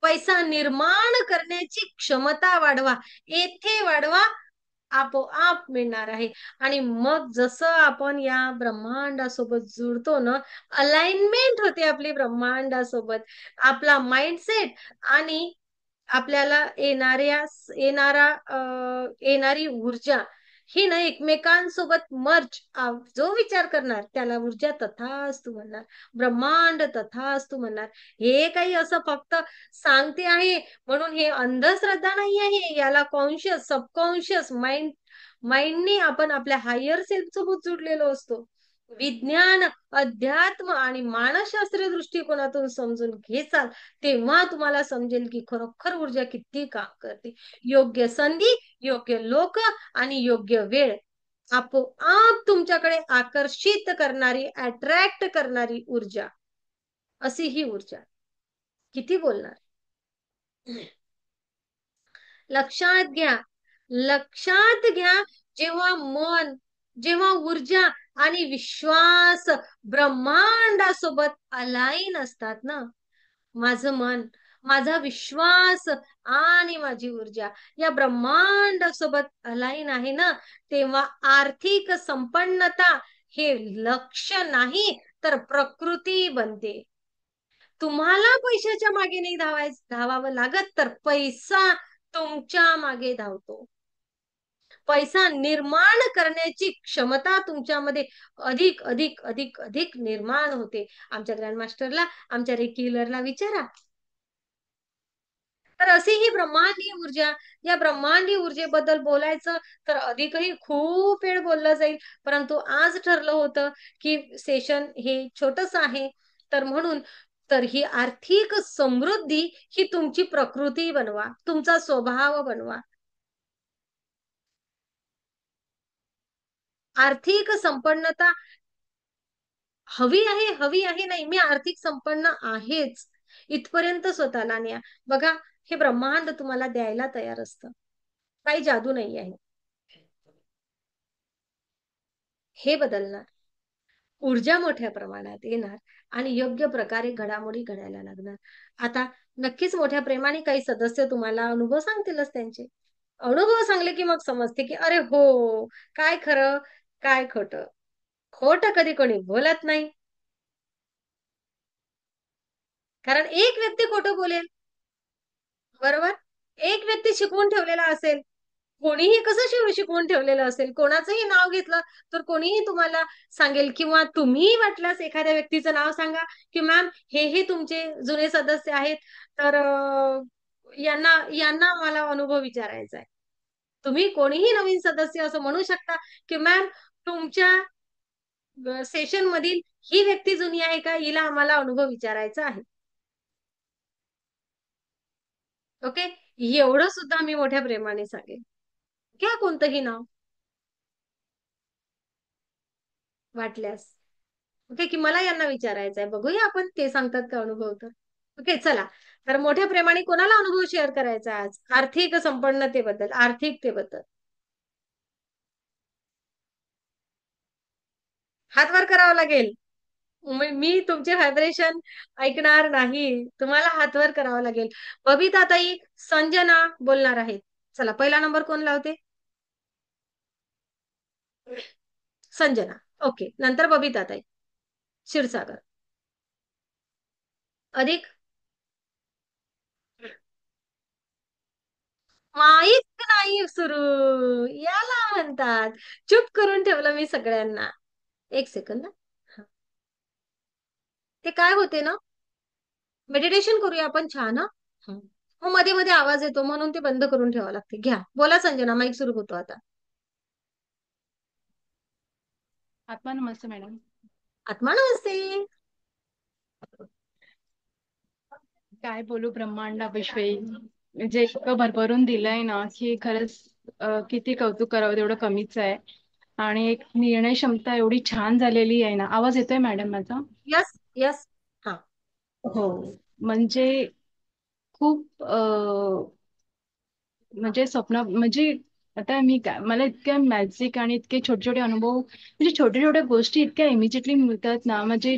S1: पैसा निर्माण करण्याची क्षमता वाढवा. येथे वाढवा, आपोआप मिळणार आहे. आणि मग जसं आपण या ब्रह्मांडासोबत जुळतो ना, अलाइनमेंट होते आपली ब्रह्मांडासोबत. आपला माइंडसेट आणि आपल्याला येणारी ऊर्जा ही ना एकमेकांसोबत मर्ज, जो विचार करणार त्याला ऊर्जा तथास्तु म्हणणार, ब्रह्मांड तथास्तु म्हणणार. हे काही असं फक्त सांगते आहे म्हणून हे अंधश्रद्धा नाही आहे. याला कॉन्शियस, सबकॉन्शियस माइंडने आपण आपल्या हायर सेल्फ सोबत जुडलेलो असतो. विज्ञान, अध्यात्म आणि मानसशास्त्रीय दृष्टिकोनातून समजून घेचाल, तेव्हा तुम्हाला समजेल की खरोखर ऊर्जा किती काम करते. योग्य संधी, योग्य लोक आणि योग्य वेळ आपोआप तुमच्याकडे आकर्षित करणारी, अट्रॅक्ट करणारी ऊर्जा. अशी ही ऊर्जा. किती बोलणार. लक्षात घ्या, लक्षात घ्या. जेव्हा मन, जेव्हा ऊर्जा आणि विश्वास ब्रह्मांडासोबत अलाईन असतात ना, माझं मन, माझा विश्वास आणि माझी ऊर्जा या ब्रह्मांडासोबत अलाईन आहे ना, तेव्हा आर्थिक संपन्नता हे लक्ष्य नाही, तर प्रकृती बनते. तुम्हाला पैशाच्या मागे नाही धावावं लागत, तर पैसा तुमच्या मागे धावतो. पैसा निर्माण करण्याची क्षमता तुमच्यामध्ये अधिक अधिक अधिक अधिक निर्माण होते. आमच्या ग्रँडमास्टरला, आमच्या रेकिलरला विचारा. तर अशी ही ब्रह्मांडीय ऊर्जा, या ब्रह्मांडीय ऊर्जेबद्दल बोलायचं तर अधिकही खूप वेळ बोललं जाईल. परंतु आज ठरलं होतं की सेशन हे छोटस आहे, तर म्हणून तर ही आर्थिक समृद्धी ही तुमची प्रकृती बनवा, तुमचा स्वभाव बनवा. आर्थिक संपन्नता हवी आहे, हवी आहे नाही, मी आर्थिक संपन्न आहेच, इथपर्यंत स्वतःला न्या. बघा, हे ब्रह्मांड तुम्हाला द्यायला तयार असतं. काही जादू नाही आहे. हे बदलणार, ऊर्जा मोठ्या प्रमाणात येणार आणि योग्य प्रकारे घडामोडी घडायला लागणार. आता नक्कीच मोठ्या प्रेमाने काही सदस्य तुम्हाला अनुभव सांगतीलच त्यांचे. अनुभव सांगले की मग समजते की अरे हो, काय खरं, काय खोटं. खोटं कधी कोणी बोलत नाही. कारण एक व्यक्ती खोटं बोलेल, बरोबर? एक व्यक्ती शिकवून ठेवलेला असेल. कोणीही कसं शिकवून ठेवलेलं असेल, कोणाचंही नाव घेतलं तर कोणीही तुम्हाला सांगेल, किंवा तुम्ही वाटल्यास एखाद्या व्यक्तीचं नाव सांगा की मॅम हे तुमचे जुने सदस्य आहेत, तर यांना यांना मला अनुभव विचारायचा आहे. तुम्ही कोणीही नवीन सदस्य असं म्हणू शकता की मॅम, तुमच्या सेशन मधील ही व्यक्ती जुनी आहे का, हिला आम्हाला अनुभव विचारायचा आहे. ओके, एवढं सुद्धा मी मोठ्या प्रेमाने सांगेन. घ्या कोणतंही नाव वाटल्यास. ओके, की मला यांना विचारायचं आहे, बघूया आपण ते सांगतात का अनुभव तर. ओके, चला. तर मोठ्या प्रेमाने कोणाला अनुभव शेअर करायचा आज आर्थिक संपन्नतेबद्दल, आर्थिकतेबद्दल? हात वर करावा लागेल. मी तुमचे व्हायब्रेशन ऐकणार नाही, तुम्हाला हात वर करावा लागेल. बबिता ताई, संजना बोलणार आहेत. चला, पहिला नंबर कोण लावते? संजना. ओके, नंतर बबिता ताई, क्षीरसागर. अधिक माहीत नाही सुरू, याला म्हणतात. चुप करून ठेवलं मी सगळ्यांना. एक सेकंद. हा. ते काय होते ना, मेडिटेशन करूया आपण, छान. हा. मग मध्ये मध्ये आवाज येतो म्हणून ते बंद करून ठेवावं लागते. घ्या, बोला संजना, माईक सुरू होतो आता.
S2: आत्मा नमस्ते मॅडम.
S1: आत्मा नमस्ते.
S2: काय बोलू ब्रह्मांडाविषयी, म्हणजे इतकं भरभरून दिलंय ना की खरंच किती कौतुक करावं तेवढं कमीच आहे. आणि एक निर्णय क्षमता एवढी छान झालेली आहे ना. आवाज येतोय मॅडम माझा?
S1: Yes, yes. हा.
S2: हो. म्हणजे खूप म्हणजे स्वप्न म्हणजे आता मी काय, मला इतक्या मॅजिक आणि इतके छोटे छोटे अनुभव, म्हणजे छोट्या छोट्या गोष्टी इतक्या इमिजिएटली मिळतात ना, म्हणजे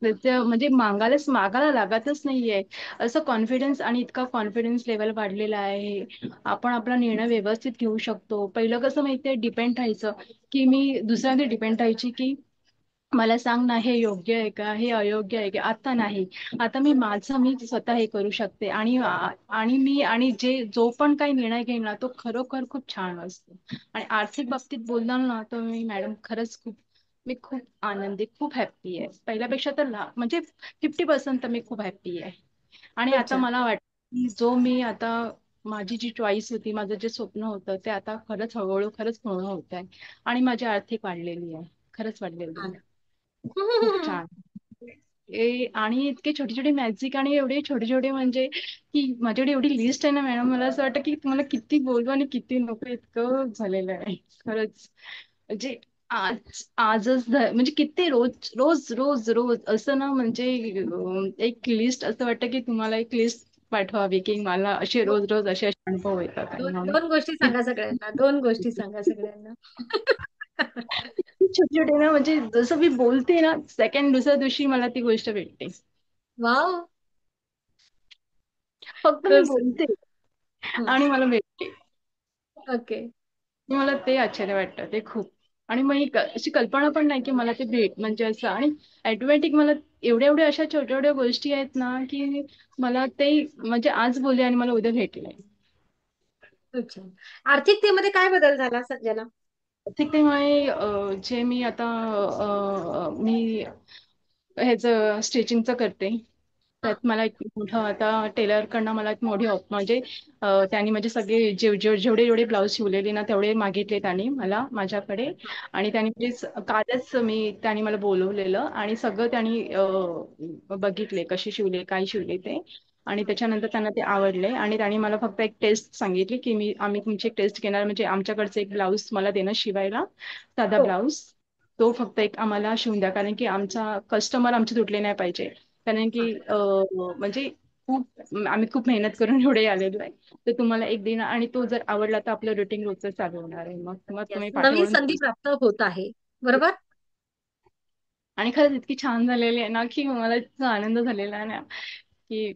S2: म्हणजे मागायला लागतच नाहीये. असं कॉन्फिडन्स, आणि इतका कॉन्फिडन्स लेवल वाढलेला आहे. आपण आपला निर्णय व्यवस्थित घेऊ शकतो. पहिलं कसं माहितीये, डिपेंड राहायचं, की मी दुसऱ्यांवर डिपेंड राहायची, की मला सांग ना हे योग्य आहे का, हे अयोग्य आहे का. आता नाही. आता मी स्वतः हे करू शकते. आणि मी आणि जो पण काही निर्णय घेईन ना, तो खरोखर खूप छान असतो. आणि आर्थिक बाबतीत बोलणार ना, तर मी मॅडम खरंच मी खूप आनंदी, खूप हॅप्पी आहे. पहिल्यापेक्षा तर म्हणजे 50% तर मी खूप हॅप्पी आहे. आणि
S1: खूप
S2: आता
S1: छान.
S2: मला वाटतं की जो मी आता माझी जी चॉईस होती, माझं जे स्वप्न होतं, ते आता खरंच हळूहळू खरंच पूर्ण होत आहे. आणि माझी आर्थिक वाढलेली आहे. खरंच वाढलेली
S1: छान.
S2: आहे. खूप छान. आणि इतके छोटे छोटे मॅजिक, आणि एवढे छोटे छोटे म्हणजे की माझ्याकडे एवढी लिस्ट आहे ना मॅडम, मला असं वाटतं की तुम्हाला किती बोलू आणि किती नको, इतकं झालेलं आहे खरंच. म्हणजे म्हणजे किती रोज रोज रोज रोज असं ना, म्हणजे एक लिस्ट, असं वाटतं की तुम्हाला एक लिस्ट पाठवावी, की मला असे
S1: दो-
S2: रोज रोज असे असे अनुभव येतात आहे
S1: दोन
S2: म्हणून.
S1: दोन गोष्टी सांगा सगळ्यांना, दोन गोष्टी सांगा सगळ्यांना.
S2: छोटे छोटे ना, म्हणजे जसं मी बोलते ना, सेकंड दुसऱ्या दिवशी मला ती गोष्ट भेटते.
S1: वाव.
S2: फक्त मी
S1: खूप सुंदर.
S2: बोलते
S1: हम्म.
S2: आणि मला भेटते.
S1: ओके.
S2: मला ते आश्चर्य वाटतं ते खूप. आणि मग अशी कल्पना पण नाही की मला ते म्हणजे असं. आणि ऑटोमॅटिक मला एवढ्या एवढ्या अशा छोट्या छोट्या गोष्टी आहेत ना, की मला ते म्हणजे आज बोलले आणि मला उद्या भेटलंय.
S1: खूप छान. आर्थिकतेमध्ये काय बदल झाला संजना?
S2: आर्थिकतेमुळे जे मी आता मी ह्याचं स्टिचिंगचं करते.
S1: हा.
S2: त्यात मला एक मोठं आता टेलरकडनं मला एक मोठी म्हणजे त्यांनी म्हणजे सगळे जेवढे जेवढे ब्लाऊज शिवलेले ना, तेवढे मागितले त्यांनी मला माझ्याकडे. आणि त्यांनी म्हणजे कालच त्यांनी मला बोलवलेलं, आणि सगळं त्यांनी बघितले कसे शिवले, काय शिवले ते. आणि त्याच्यानंतर त्यांना ते आवडले, आणि त्यांनी मला फक्त एक टेस्ट सांगितली, की आम्ही तुमची एक टेस्ट घेणार, म्हणजे आमच्याकडचे एक ब्लाऊज मला देणं शिवायला, साधा
S1: हो.
S2: ब्लाऊज. तो फक्त एक आम्हाला शिवून द्या, कारण की आमचा कस्टमर आमचे तुटले नाही पाहिजे. कारण की
S1: हा.
S2: म्हणजे आम्ही खूप मेहनत करून एवढे आलेलो आहे. तर तुम्हाला एक दिन, आणि तो जर आवडला तर आपलं रुटीन रोजचं चालू होणार आहे. मग
S1: येस,
S2: तुम्ही
S1: नवीन
S2: पाठवून.
S1: संधी प्राप्त होत आहे. बरोबर.
S2: आणि खरंच इतकी छान झालेली आहे ना, की मला इतका आनंद झालेला आहे ना, की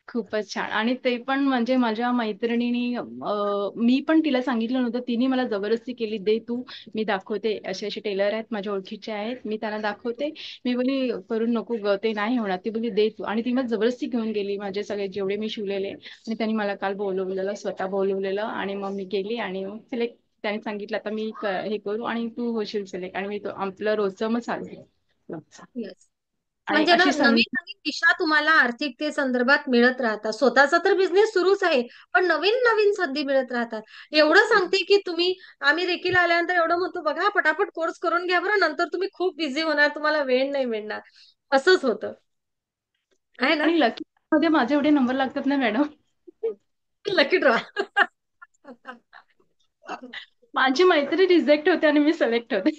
S2: खूपच छान. आणि ते पण म्हणजे माझ्या मैत्रिणीनी मी पण तिला सांगितलं नव्हतं, तिने मला जबरदस्ती केली, दे तू, मी दाखवते. असे असे टेलर आहेत माझ्या ओळखीचे आहेत, मी त्यांना दाखवते. मी बोली करून नको ग, ते नाही होणार. ती बोली दे तू. आणि ती मला जबरदस्ती घेऊन गेली माझे सगळे जेवढे मी शिवलेले. आणि त्यांनी मला काल बोलवलेलं, स्वतः बोलवलेलं, आणि मग मी गेली आणि मग सिलेक्ट. त्याने सांगितलं आता मी हे करू आणि तू होशील सिलेक्ट, आणि मी तो आपलं रोजचं मग चालू.
S1: येस.
S2: आणि
S1: म्हणजे ना,
S2: अशी
S1: नवीन
S2: संधी.
S1: नवीन दिशा तुम्हाला आर्थिकते संदर्भात मिळत राहतात. स्वतःचा तर बिझनेस सुरूच आहे, पण नवीन नवीन संधी मिळत राहतात. एवढं सांगते की आम्ही रेकीला आल्यानंतर एवढं म्हणतो, बघा पटापट कोर्स करून घ्या बरं, नंतर तुम्ही खूप बिझी होणार, तुम्हाला वेळ नाही मिळणार. असंच होतं, आहे ना.
S2: आणि लकी मध्ये माझे एवढे नंबर लागतात ना मॅडम.
S1: Lucky draw.
S2: माझी मैत्री रिजेक्ट होते आणि मी सिलेक्ट होते.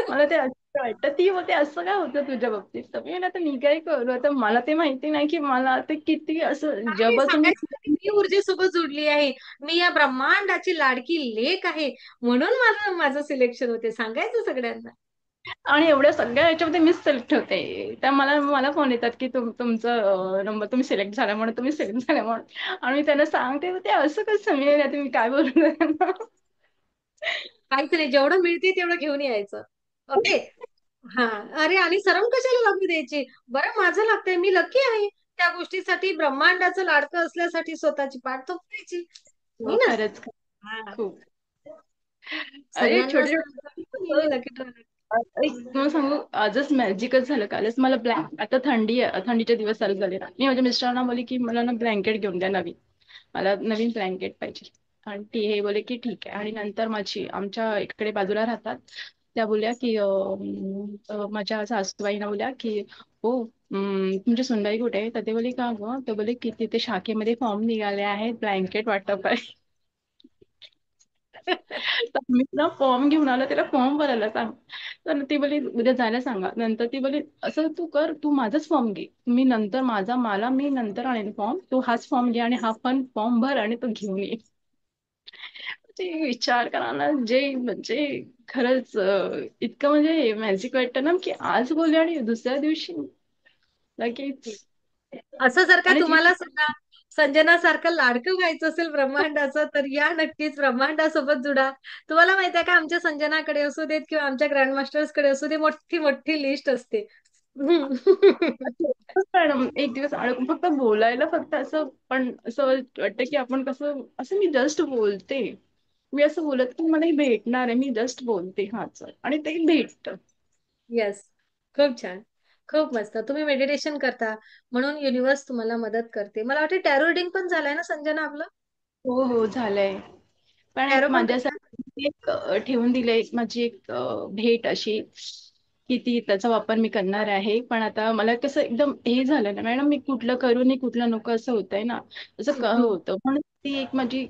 S2: मला ते असं वाटतं. ती बोलते असं काय होतं तुझ्या बाबतीत. तर मी म्हणलं, आता मी काय करू. आता मला ते माहिती नाही की मला ते किती असं
S1: काय नाही
S2: जबातून.
S1: सांगायचं, की मी ऊर्जेसोबत जुडली आहे, मी या ब्रह्मांडाची लाडकी लेक आहे, म्हणून मला माझं सिलेक्शन होते, सांगायचं सगळ्यांना.
S2: आणि एवढ्या सगळ्या याच्यामध्ये मिस सिलेक्ट होते. त्या मला मला फोन येतात की तुमचं नंबर तुम्ही सिलेक्ट झाला म्हणून, तुम्ही सिलेक्ट झाला म्हणून. आणि मी त्यांना सांगते, ते असं कसं मिळेल, आता मी काय बोलू त्यांना.
S1: काहीच नाही, जेवढं मिळते तेवढं घेऊन यायचं. ओके. हा. अरे, आणि सरम कशाला लागू द्यायची. बरं, माझं लागतंय, मी लकी आहे त्या गोष्टीसाठी, ब्रह्मांडाचं लाडकं असल्यासाठी स्वतःची पाठ थोपवायची. हो
S2: हो,
S1: ना.
S2: खरंच
S1: हा.
S2: खूप. अरे
S1: सगळ्यांना
S2: छोटे
S1: सांगतो
S2: छोटे
S1: मी लकी ड्रॉ.
S2: एक तुम्हाला सांगू, आजच मॅजिकच झालं. कालच मला आता थंडी आहे, थंडीचे दिवस चालू झाले ना, मी माझ्या मिस्टरांना बोलली की मला ना ब्लँकेट घेऊन द्या नवीन, मला नवीन ब्लँकेट पाहिजे. आणि ती हे बोले की ठीक आहे. आणि नंतर आमच्या इकडे बाजूला राहतात, त्या बोलल्या की माझ्या सासूबाईंना बोलल्या की हो, तुमची सुनबाई कुठे आहे? तर ते बोले का गं? ते बोले की तिथे शाखेमध्ये फॉर्म निघाले आहेत, ब्लँकेट वाटप आहे. तर मी ना फॉर्म घेऊन आलो, त्याला फॉर्म भरायला सांग. तर ती बोली उद्या जायला सांगा. नंतर ती बोली असं तू कर, तू माझाच फॉर्म घे, मी नंतर मी नंतर आणेन फॉर्म, तू हाच फॉर्म घे आणि हा पण फॉर्म भर आणि तो घेऊन ये. ते विचार करा ना, जे म्हणजे खरंच इतकं म्हणजे मॅजिक वाटतं ना, की आज बोलले आणि दुसऱ्या दिवशी लगेच.
S1: असं जर का
S2: आणि ती
S1: तुम्हाला सुद्धा संजनासारखं लाडकं व्हायचं असेल ब्रह्मांडाचं, तर या नक्कीच ब्रह्मांडासोबत जुडा. तुम्हाला माहित आहे का, आमच्या संजनाकडे असू देत किंवा आमच्या ग्रँडमास्टर्स कडे असू दे, मोठी मोठी लिस्ट असते.
S2: मॅडम एक दिवस अडकून फक्त बोलायला, फक्त असं पण असं वाटतं की आपण कसं असं, मी जस्ट बोलते, मी असं बोलत की मला हे भेटणार आहे, मी जस्ट बोलते हा चल आणि ते भेटत.
S1: येस. खूप छान. खूप मस्त. तुम्ही मेडिटेशन करता म्हणून युनिव्हर्स तुम्हाला मदत करते. मला वाटतं टॅरो रिडिंग पण झालंय ना संजना आपलं?
S2: हो हो झालंय. पण एक
S1: टॅरो पण करता?
S2: माझ्यासाठी एक ठेवून दिलंय, माझी एक भेट अशी की ती त्याचा वापर मी करणार आहे. पण आता मला कसं एकदम हे झालं ना मॅडम, मी कुठलं करू आणि कुठलं नको असं होतंय ना, असं होतं. म्हणून ती एक माझी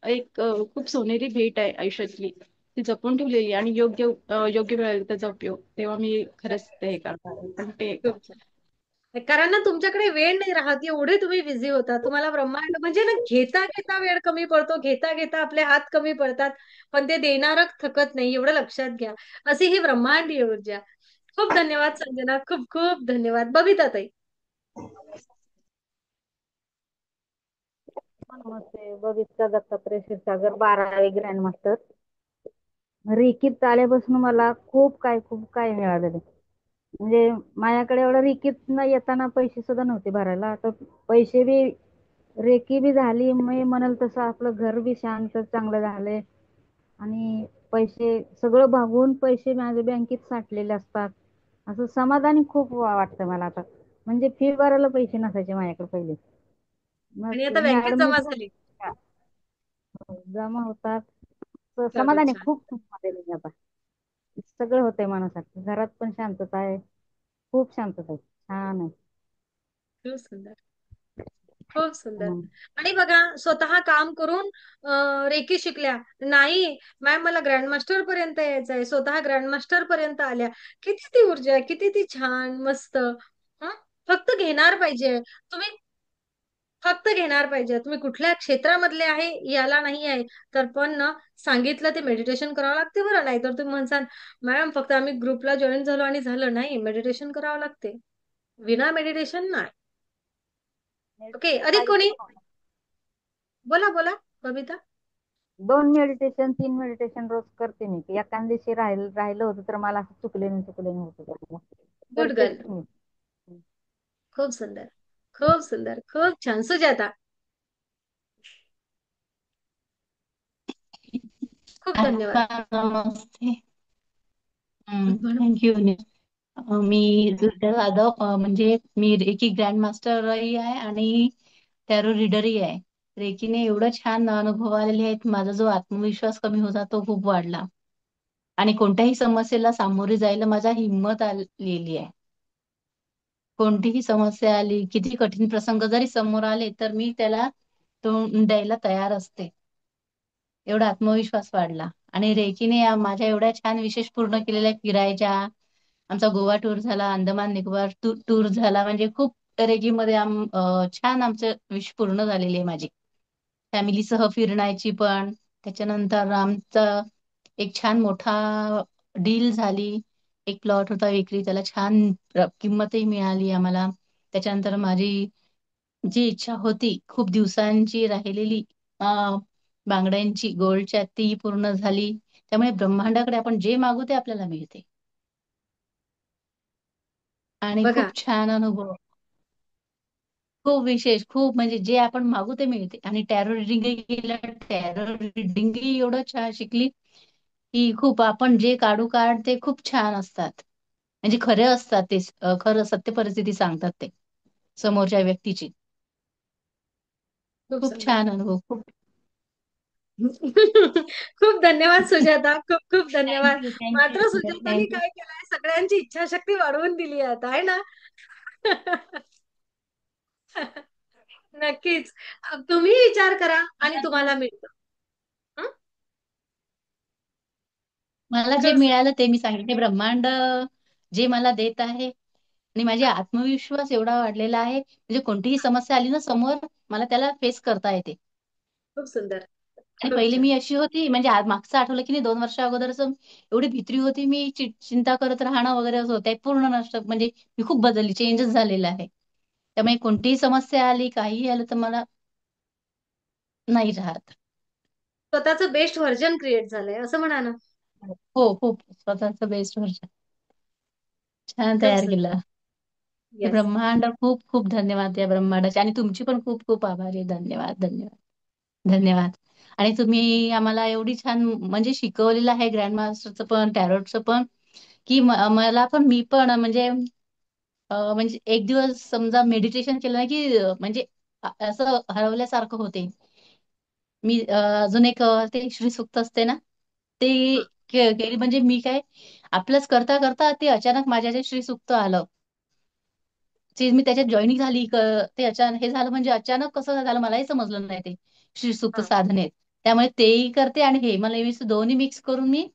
S2: एक खूप सोनेरी भेट आहे आयुष्यातली, ती जपून ठेवलेली आहे. आणि योग्य वेळेला त्याचा उपयोग तेव्हा मी खरंच ते हे करणार आहे. पण ते
S1: खूप छान. कारण ना तुमच्याकडे वेळ नाही राहत, एवढे तुम्ही बिझी होता. तुम्हाला ब्रह्मांड म्हणजे ना, घेता घेता वेळ कमी पडतो, घेता घेता आपले हात कमी पडतात, पण ते देणारं थकत नाही, एवढं लक्षात घ्या. अशी ही ब्रह्मांडीय ऊर्जा. खूप धन्यवाद संजना, खूप खूप धन्यवाद. बबिता ताई.
S3: नमस्ते, बबिता दत्तात्रय क्षीरसागर, 12वी ग्रँड मास्टर. रेकीत आल्यापासून मला खूप काय मिळालेलं. म्हणजे माझ्याकडे एवढं रेकीत न येताना पैसे सुद्धा नव्हते भरायला, आता पैसे बी, रेकी बी झाली, मी म्हणाल तसं आपलं घर बी शांत चांगलं झालंय. आणि पैसे सगळं भागून पैसे माझ्या बँकेत साठलेले असतात. असं समाधानी खूप वाटतं मला आता. म्हणजे फी भरायला पैसे नसायचे माझ्याकडे पहिले.
S1: आणि
S3: मग
S1: आता बँकेत
S3: मॅडमने
S1: जमा झाली.
S3: जमा होतात.
S1: खूप
S3: समाधानी
S1: छान.
S3: खूप समाधानी आहे आता. सगळं होतंय मनासारखं, घरात पण शांतता आहे, खूप शांतता आहे, छान आहे.
S1: खूप सुंदर. खूप सुंदर.
S3: हम्म.
S1: आणि बघा, स्वतः काम करून रेकी शिकल्या. नाही मॅम, मला ग्रँडमास्टर पर्यंत यायचं आहे, स्वतः ग्रँडमास्टर पर्यंत आल्या. किती ती ऊर्जा आहे, किती ती छान मस्त. हं? फक्त घेणार पाहिजे तुम्ही. फक्त घेणार पाहिजे. तुम्ही कुठल्या क्षेत्रामधले आहे याला नाही आहे, तर पण ना, सांगितलं ते मेडिटेशन करावं लागते बरं. नाही तर तुम्ही म्हणसाल मॅडम फक्त आम्ही ग्रुपला जॉईन झालो आणि झालं नाही, मेडिटेशन करावं लागते. विना मेडिटेशन नाही. ओके,
S3: मेडिटेशन
S1: अधिक
S3: माझे
S1: कोणी?
S3: 2
S1: बोला बोला बबिता.
S3: मेडिटेशन, 3 मेडिटेशन रोज करते मी. एखाद दिवशी राहिलं होतं तर मला असं चुकले होतं,
S1: गुड
S3: करतेच
S1: गर्ल.
S3: मी.
S1: खूप सुंदर. खूप सुंदर. खूप छान. सुजाता. खूप धन्यवाद.
S4: आता नमस्ते.
S1: म्हणून
S4: थँक्यू. मी दुर्गा जाधव, म्हणजे मी रेकी ग्रँड मास्टरही आहे आणि टॅरो रीडरही आहे. रेकीने एवढं छान अनुभव आलेले आहेत, माझा जो आत्मविश्वास कमी होता तो खूप वाढला आणि कोणत्याही समस्येला सामोरे जायला माझा हिंमत आलेली आहे. कोणतीही समस्या आली, किती कठीण प्रसंग जरी समोर आले, तर मी त्याला तोंड द्यायला तयार असते. एवढा आत्मविश्वास वाढला. आणि रेकीने माझ्या एवढ्या छान विशेष पूर्ण केलेल्या फिरायच्या, आमचा गोवा टूर झाला, अंदमान निकोबार टूर झाला, म्हणजे खूप रेकीमध्ये छान आमचं विश पूर्ण झालेली आहे माझी. फॅमिलीसह फिरण्याची पण. त्याच्यानंतर आमचा एक छान मोठा डील झाली. एक प्लॉट होता विक्री, त्याला छान किंमतही मिळाली आम्हाला. त्याच्यानंतर माझी जी इच्छा होती खूप दिवसांची राहिलेली, बांगड्यांची गोल्डच्या, ती पूर्ण झाली. त्यामुळे ब्रह्मांडाकडे आपण जे मागू ते आपल्याला मिळते. आणि
S1: बघा,
S4: खूप छान अनुभव, खूप विशेष, खूप म्हणजे जे आपण मागू ते मिळते. आणि टॅरो रिडिंग केलं, टॅरो रिडिंग एवढं छान शिकली. की खूप आपण जे काढू काढ ते खूप छान असतात. म्हणजे खरे असतात ते, खरं सत्य परिस्थिती सांगतात ते समोरच्या व्यक्तीची.
S1: खूप
S4: खूप
S1: सुंदर.
S4: छान अनुभव. खूप
S1: खूप धन्यवाद सुजाता, खूप खूप धन्यवाद.
S4: थँक्यू
S1: मात्र
S4: थँक्यू
S1: सुजातानी
S4: थँक्यू.
S1: काय केलंय, सगळ्यांची इच्छाशक्ती वाढवून दिली आहे आता, आहे ना? नक्कीच. तुम्ही विचार करा आणि तुम्हाला मिळतं. हं?
S4: मला जे
S1: खूप
S4: मिळालं ते मी सांगितले. ब्रह्मांड जे मला देत आहे आणि माझे आत्मविश्वास एवढा वाढलेला आहे, म्हणजे कोणतीही समस्या आली ना समोर, मला त्याला फेस करता येते.
S1: खूप सुंदर.
S4: आणि
S1: खूप
S4: पहिले
S1: छान.
S4: मी अशी होती, म्हणजे मागचं आठवलं की नाही, 2 वर्ष अगोदरच एवढी भित्री होती मी, चिंता करत राहणं वगैरे असं होतं. पूर्ण नष्ट, म्हणजे मी खूप बदलली, चेंजच झालेलं आहे. त्यामुळे कोणतीही समस्या आली, काहीही आलं तर मला नाही राहत.
S1: स्वतःचं बेस्ट व्हर्जन क्रिएट झालंय असं म्हणा ना.
S4: हो, खूप स्वतःच बेस्ट व्हर्जन छान
S1: खूप
S4: तयार
S1: सुंदर.
S4: केलं. हे
S1: येस.
S4: ब्रह्मांड, खूप खूप धन्यवाद या ब्रह्मांडाचे, आणि तुमची पण खूप खूप आभारी. धन्यवाद धन्यवाद धन्यवाद. आणि तुम्ही आम्हाला एवढी छान म्हणजे शिकवलेलं आहे, ग्रँड मास्टरचं पण टॅरोटचं पण, की मला पण, मी पण म्हणजे म्हणजे एक दिवस समजा मेडिटेशन केलं ना की म्हणजे असं हरवल्यासारखं होते. मी अजून एक ते श्री सुक्त असते ना, ते
S1: हं.
S4: केली. म्हणजे मी काय, आपलंच करता करता ते अचानक माझ्या जे श्री सुक्त आलं, ते मी त्याच्यात जॉईनिंग झाली. ते अचानक हे झालं, म्हणजे अचानक कसं झालं मलाही समजलं नाही ते श्री सुक्त
S1: हं.
S4: साधनेत. त्यामुळे तेही करते आणि हे मला दोन्ही मिक्स करून मी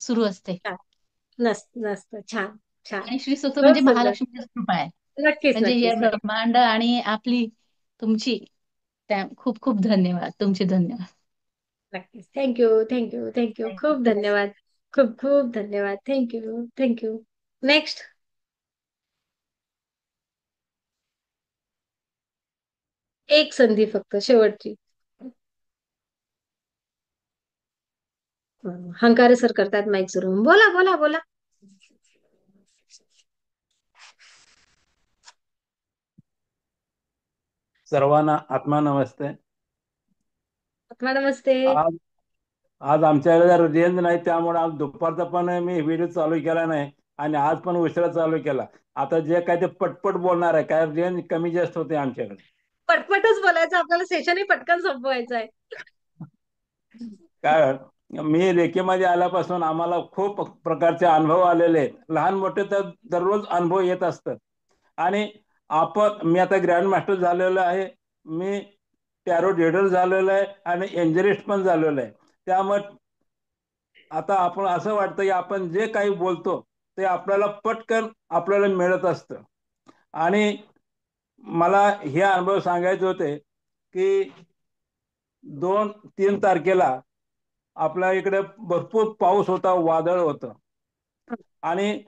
S4: सुरू असते.
S1: छान. नसतं. छान. छान.
S4: आणि श्री सुक्त
S1: खूप
S4: म्हणजे
S1: सुंदर.
S4: महालक्ष्मीची कृपा आहे.
S1: नक्कीच,
S4: म्हणजे हे
S1: नक्कीच, नक्कीच.
S4: ब्रह्मांड आणि आपली, तुमची, त्या खूप खूप धन्यवाद, तुमचे धन्यवाद.
S1: नक्कीच. Thank you, thank you, thank you. खूप धन्यवाद. खूप खूप धन्यवाद. Thank you, thank you. नेक्स्ट. एक संधी फक्त शेवटची. हंकारे सर करतात माईक सुरू. बोला, बोला, बोला.
S5: सर्वांना आत्मा नमस्ते.
S1: आत्मा नमस्ते.
S5: आज आज आमच्याकडे रेंज नाही, त्यामुळे आज दुपारचा पण मी व्हिडिओ चालू केला नाही आणि आज पण उशिरा चालू केला. आता जे काय ते पटपट बोलणार आहे, काय रेंज कमी जास्त होते आमच्याकडे.
S1: पटपटच बोलायचं आपल्याला, सेशनही पटकन संपवायचं आहे.
S5: काय, मी रेकीमध्ये आल्यापासून आम्हाला खूप प्रकारचे अनुभव आलेले आहेत. लहान मोठे तर दररोज अनुभव येत असतात. आणि मी आता ग्रँड मास्टर झालेलो आहे, मी टॅरो रीडर झालेलो आहे आणि एंजलिस्ट पण झालेलो आहे. त्यामुळे आता आपण असं वाटतं की आपण जे काही बोलतो ते आपल्याला पटकन आपल्याला मिळत असतं. आणि मला हे अनुभव सांगायचे होते की 2-3 तारखेला आपल्या इकडे भरपूर पाऊस होता, वादळ होतं. आणि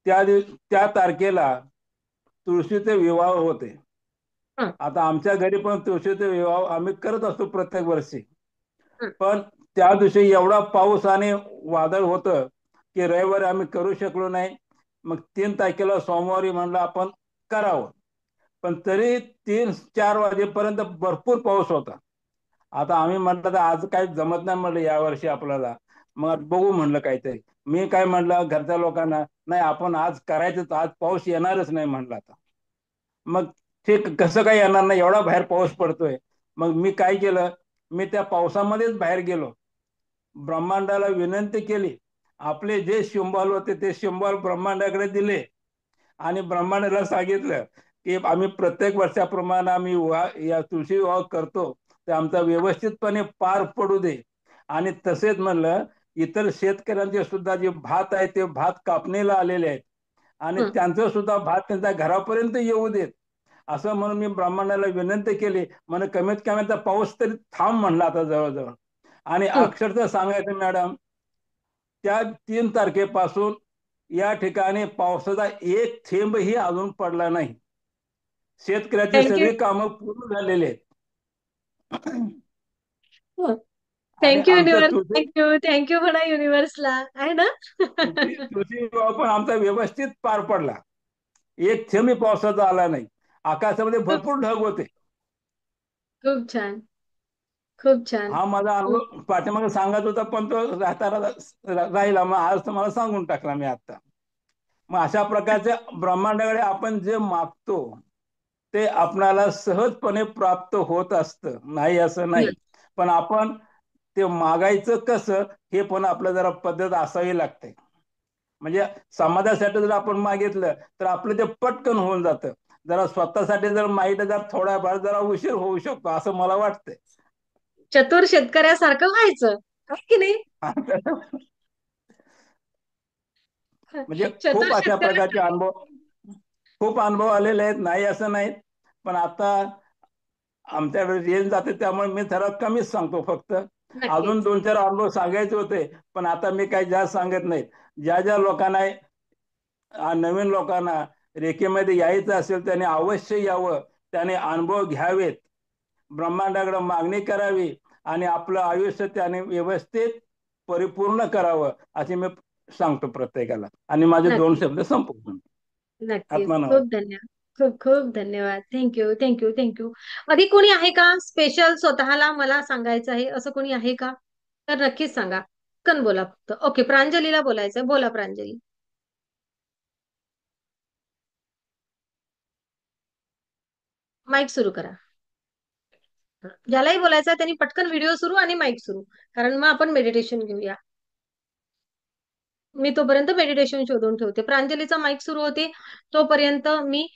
S5: त्या तारखेला तुळशीचे विवाह होते.
S1: हं.
S5: आता आमच्या घरी पण तुळशीचे विवाह आम्ही करत असतो प्रत्येक वर्षी.
S1: हं.
S5: पण त्या दिवशी एवढा पाऊस आणि वादळ होतं की रविवारी आम्ही करू शकलो नाही. मग 3 तारखेला सोमवारी म्हणलं आपण करावं. पण तरी 3-4 वाजेपर्यंत भरपूर पाऊस होता. आता आम्ही म्हटलं तर आज काही जमत नाही म्हणलं यावर्षी आपल्याला. मग बघू म्हणलं काहीतरी. मी काय म्हटलं घरच्या लोकांना, नाही आपण आज करायचंच, आज पाऊस येणारच नाही म्हणलं. आता मग ठीक, कसं काय येणार नाही, एवढा बाहेर पाऊस पडतोय. मग मी काय केलं, मी त्या पावसामध्येच बाहेर गेलो, ब्रह्मांडाला विनंती केली. आपले जे सिंबॉल होते ते सिंबॉल ब्रह्मांडाकडे दिले आणि ब्रह्मांडाला सांगितलं की आम्ही प्रत्येक वर्षाप्रमाणे आम्ही या तुळशी विवाह करतो, ते आमचा व्यवस्थितपणे पार पडू दे. आणि तसेच म्हणलं इतर शेतकऱ्यांचे सुद्धा जे भात आहे ते भात कापणीला आलेले आहेत आणि
S1: हं.
S5: त्यांचं सुद्धा भात त्यांच्या घरापर्यंत येऊ देत, असं म्हणून मी ब्राह्मणाला विनंती केली. म्हणे कमीत कमी आता पाऊस तरी थांब म्हणला आता जवळजवळ. आणि
S1: हं.
S5: अक्षरशः सांगायचं मॅडम, त्या 3 तारखेपासून या ठिकाणी पावसाचा एक थेंबही अजून पडला नाही. शेतकऱ्याची
S1: थँक्यू.
S5: सगळी कामं पूर्ण झालेली आहेत. आणि
S1: थँक्यू
S5: आमचं
S1: युनिव्हर्स.
S5: तुळशी
S1: थँक्यू, थँक्यू म्हणा युनिव्हर्सला, आहे ना?
S5: तुळशी विवाह पण आमचा व्यवस्थित पार पडला. एक थेंबही पावसाचा आला नाही. आकाशामध्ये
S1: खूप
S5: भरपूर ढग होते.
S1: खूप छान. खूप छान.
S5: हा माझा
S1: खूप
S5: अनुभव पाठीमागे सांगत होता, पण तो राहिला. मग आज तुम्हाला सांगून टाकला मी आता. मग अशा प्रकारच्या ब्रह्मांडाकडे आपण जे मागतो ते आपणाला सहजपणे प्राप्त होत असतं, नाही असं नाही. पण आपण ते मागायचं कसं, हे पण आपलं जरा पद्धत असावी लागते. म्हणजे समाजासाठी जर आपण मागितलं तर आपलं ते पटकन होऊन जातं. जरा स्वतःसाठी जर मागितलं तर थोड्याफार जरा उशीर होऊ शकतो, असं मला वाटतंय.
S1: चतुर शेतकऱ्यासारखं व्हायचं, है की नाही?
S5: म्हणजे
S1: चतुर
S5: खूप अशा प्रकारचे
S1: शेतकऱ्यासारखं.
S5: खूप अनुभव आलेले आहेत, नाही असं नाही. पण आता आमच्याकडे रेंज जाते, त्यामुळे मी जरा कमीच सांगतो फक्त. अजून
S1: नक्कीच.
S5: 2-4 अनुभव सांगायचे होते, पण आता मी काही जास्त सांगत नाही. ज्या ज्या लोकांना नवीन लोकांना रेखेमध्ये यायचं असेल त्याने अवश्य यावं, त्याने अनुभव घ्यावेत, ब्रह्मांडाकडे मागणी करावी आणि आपलं आयुष्य त्याने व्यवस्थित परिपूर्ण करावं, असे मी सांगतो प्रत्येकाला. आणि माझे 2
S1: नक्कीच.
S5: शब्द संपवतो.
S1: नक्कीच.
S5: आत्मानवर.
S1: खूप धन्यवाद. खूप खूप धन्यवाद. Thank you, thank you, thank you. अधिक कोणी आहे का स्पेशल स्वतःला मला सांगायचं आहे असं कोणी आहे का? तर नक्कीच सांगा. पटकन बोला फक्त. ओके, प्रांजलीला बोलायचंय. बोला प्रांजली. माईक सुरू करा. ज्यालाही बोलायचं त्यांनी पटकन व्हिडिओ सुरू आणि माईक सुरू. कारण मग आपण मेडिटेशन घेऊया. मी तोपर्यंत मेडिटेशन शोधून ठेवते. प्रांजलीचा माईक सुरू होते तोपर्यंत मी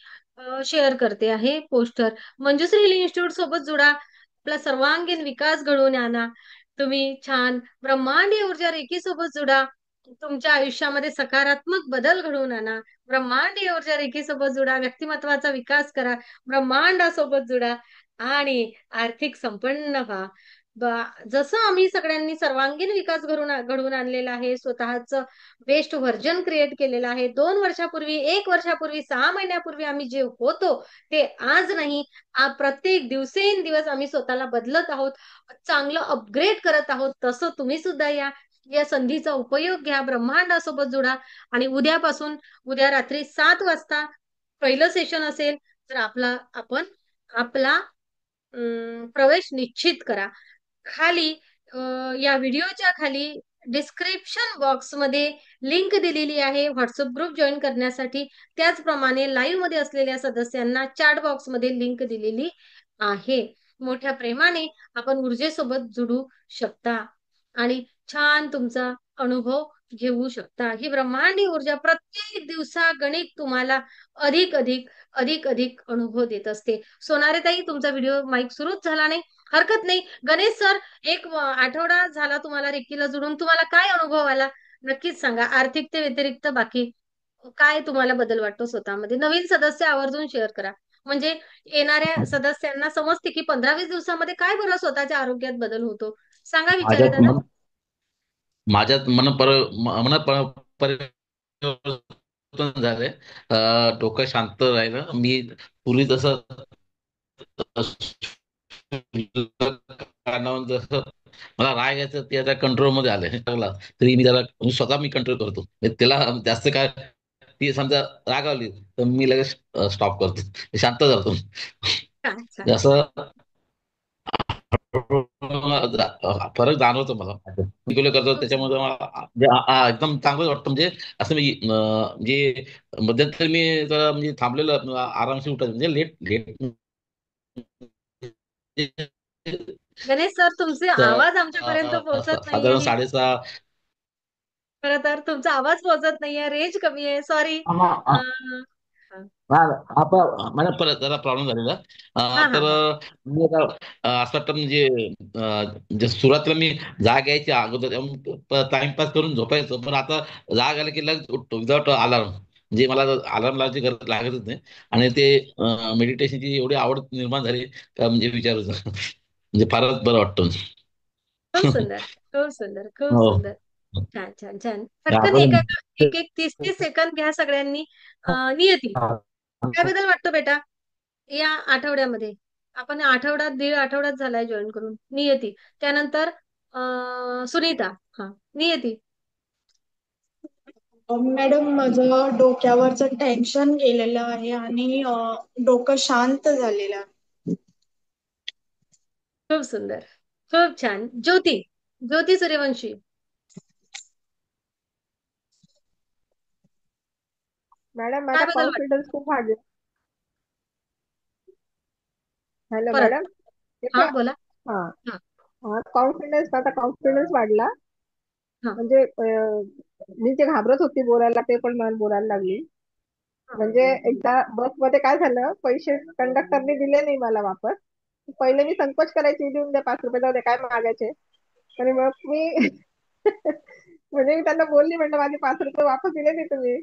S1: शेअर करते आहे पोस्टर. मंजुश्री हिलिंग इन्स्टिट्यूट सोबत जुडा. आपला सर्वांगीण विकास घडवून आणा. तुम्ही छान ब्रह्मांडीय ऊर्जा रेखी सोबत जुडा. तुमच्या आयुष्यामध्ये सकारात्मक बदल घडवून आणा. ब्रह्मांडीय ऊर्जा रेखी सोबत जुडा. व्यक्तिमत्वाचा विकास करा. ब्रह्मांडासोबत जुडा आणि आर्थिक संपन्न व्हा. जसं आम्ही सगळ्यांनी सर्वांगीण विकास घडवून आणलेला आहे, स्वतःच बेस्ट व्हर्जन क्रिएट केलेलं आहे. 2 वर्षापूर्वी, 1 वर्षापूर्वी, 6 महिन्यापूर्वी आम्ही जे होतो ते आज नाही. प्रत्येक दिवसेंदिवस आम्ही स्वतःला बदलत आहोत, चांगलं अपग्रेड करत आहोत. तसं तुम्ही सुद्धा या संधीचा उपयोग घ्या, ब्रह्मांडासोबत जुडा आणि उद्या रात्री 7 वाजता पहिलं सेशन असेल तर आपला प्रवेश निश्चित करा. खाली या व्हिडिओच्या खाली डिस्क्रिप्शन बॉक्समध्ये लिंक दिलेली आहे व्हॉट्सअप ग्रुप जॉईन करण्यासाठी. त्याचप्रमाणे लाईव्ह मध्ये असलेल्या सदस्यांना चॅट बॉक्समध्ये लिंक दिलेली आहे. मोठ्या प्रेमाने आपण ऊर्जेसोबत जुडू शकता आणि छान तुमचा अनुभव घेऊ शकता. ही ब्रह्मांडी ऊर्जा प्रत्येक दिवसा गणित तुम्हाला अधिक अधिक अधिक अधिक अनुभव देत असते. सोनारे ताई, तुमचा व्हिडिओ माईक सुरूच झाला नाही. हरकत नाही. गणेश सर, एक आठवडा झाला तुम्हाला रेकीला जुडून, तुम्हाला काय अनुभव आला नक्कीच सांगा. आर्थिकते व्यतिरिक्त बाकी काय तुम्हाला बदल वाटतो स्वतःमध्ये? नवीन सदस्य आवर्जून शेअर करा, म्हणजे येणाऱ्या सदस्यांना समजते की 15-20 दिवसामध्ये काय बरं स्वतःच्या आरोग्यात बदल होतो. सांगा विचारे
S6: माझ्यात
S1: दादा.
S6: मन माझ्यात परिवर्तन झालंय. डोकं शांत राहिलं. मी पूर्वी जसं कारणावरून जसं मला राग यायचं ते आता कंट्रोलमध्ये आलंय. लागला तरी मी स्वतः कंट्रोल करतो. म्हणजे त्याला जास्त काय, ती समजा रागावली तर मी लगेच स्टॉप करतो, शांत जातो.
S1: छान छान.
S6: असं फरक जाणवतो मला. रेग्युलर करतो
S1: खूप सुंदर.
S6: त्याच्यामुळे मला म्हणजे एकदम चांगलं वाटतं. म्हणजे असं मी म्हणजे मध्यंतरी मी जरा म्हणजे थांबलेलं, आरामशीर उठायचं म्हणजे लेट लेट
S1: गणेश सर, तुमचे आवाज आमच्यापर्यंत पोहोचत नाहीये.
S6: साधारण 6:30.
S1: खरं तर तुमचा आवाज पोहोचत नाहीये, रेंज कमी आहे. सॉरी.
S6: हा हा, आता मला परत जरा प्रॉब्लेम झालेला.
S1: हा हा
S6: तर
S1: हा.
S6: मी आता असं वाटतं म्हणजे जे सुरुवातीला मी जाग यायची अगोदर टाइमपास करून झोपायचो, पण आता जाग आला की लगेच उठतो विदाउट अलार्म. म्हणजे मला अलार्म लावायची गरज लागतच नाही. आणि ते मेडिटेशनची एवढी आवड निर्माण झाली का म्हणजे विचारूच नका. म्हणजे फारच बरं वाटतं.
S1: खूप सुंदर, खूप सुंदर, खूप
S6: हो.
S1: सुंदर. छान छान छान. पटकन
S6: आपण
S1: एक एक 30-30 सेकंद घ्या सगळ्यांनी. नियती, काय बदल वाटतो बेटा या आठवड्यामध्ये? आपण दीड आठवड्यात झालाय जॉईन करून. नियती, त्यानंतर सुनीता. हा, नियती.
S7: मॅडम, माझं डोक्यावरचं टेन्शन गेलेलं आहे आणि डोकं शांत झालेलं आहे.
S1: खूप सुंदर. खूप छान. ज्योती, ज्योती सूर्यवंशी,
S8: मॅडम माझा
S1: काय बदल वाटतो
S8: कॉन्फिडन्स खूप वाढला. हॅलो
S1: परत?
S8: मॅडम, येतोय?
S1: हा बोला.
S8: हा.
S1: हा
S8: हा कॉन्फिडन्स वाढला.
S1: हा
S8: म्हणजे मी जे घाबरत होती बोलायला ते पण मला बोलायला लागली.
S1: हा
S8: म्हणजे एकदा बसमध्ये काय झालं, पैसे कंडक्टरने दिले नाही मला वापस. पहिले मी संकोच करायची, देऊन द्या 5 रुपये, जाऊ दे काय मागायचे. आणि मग मी म्हणजे मी त्यांना बोलली, म्हणलं माझे 5 रुपये वापस दिले नाही तुम्ही.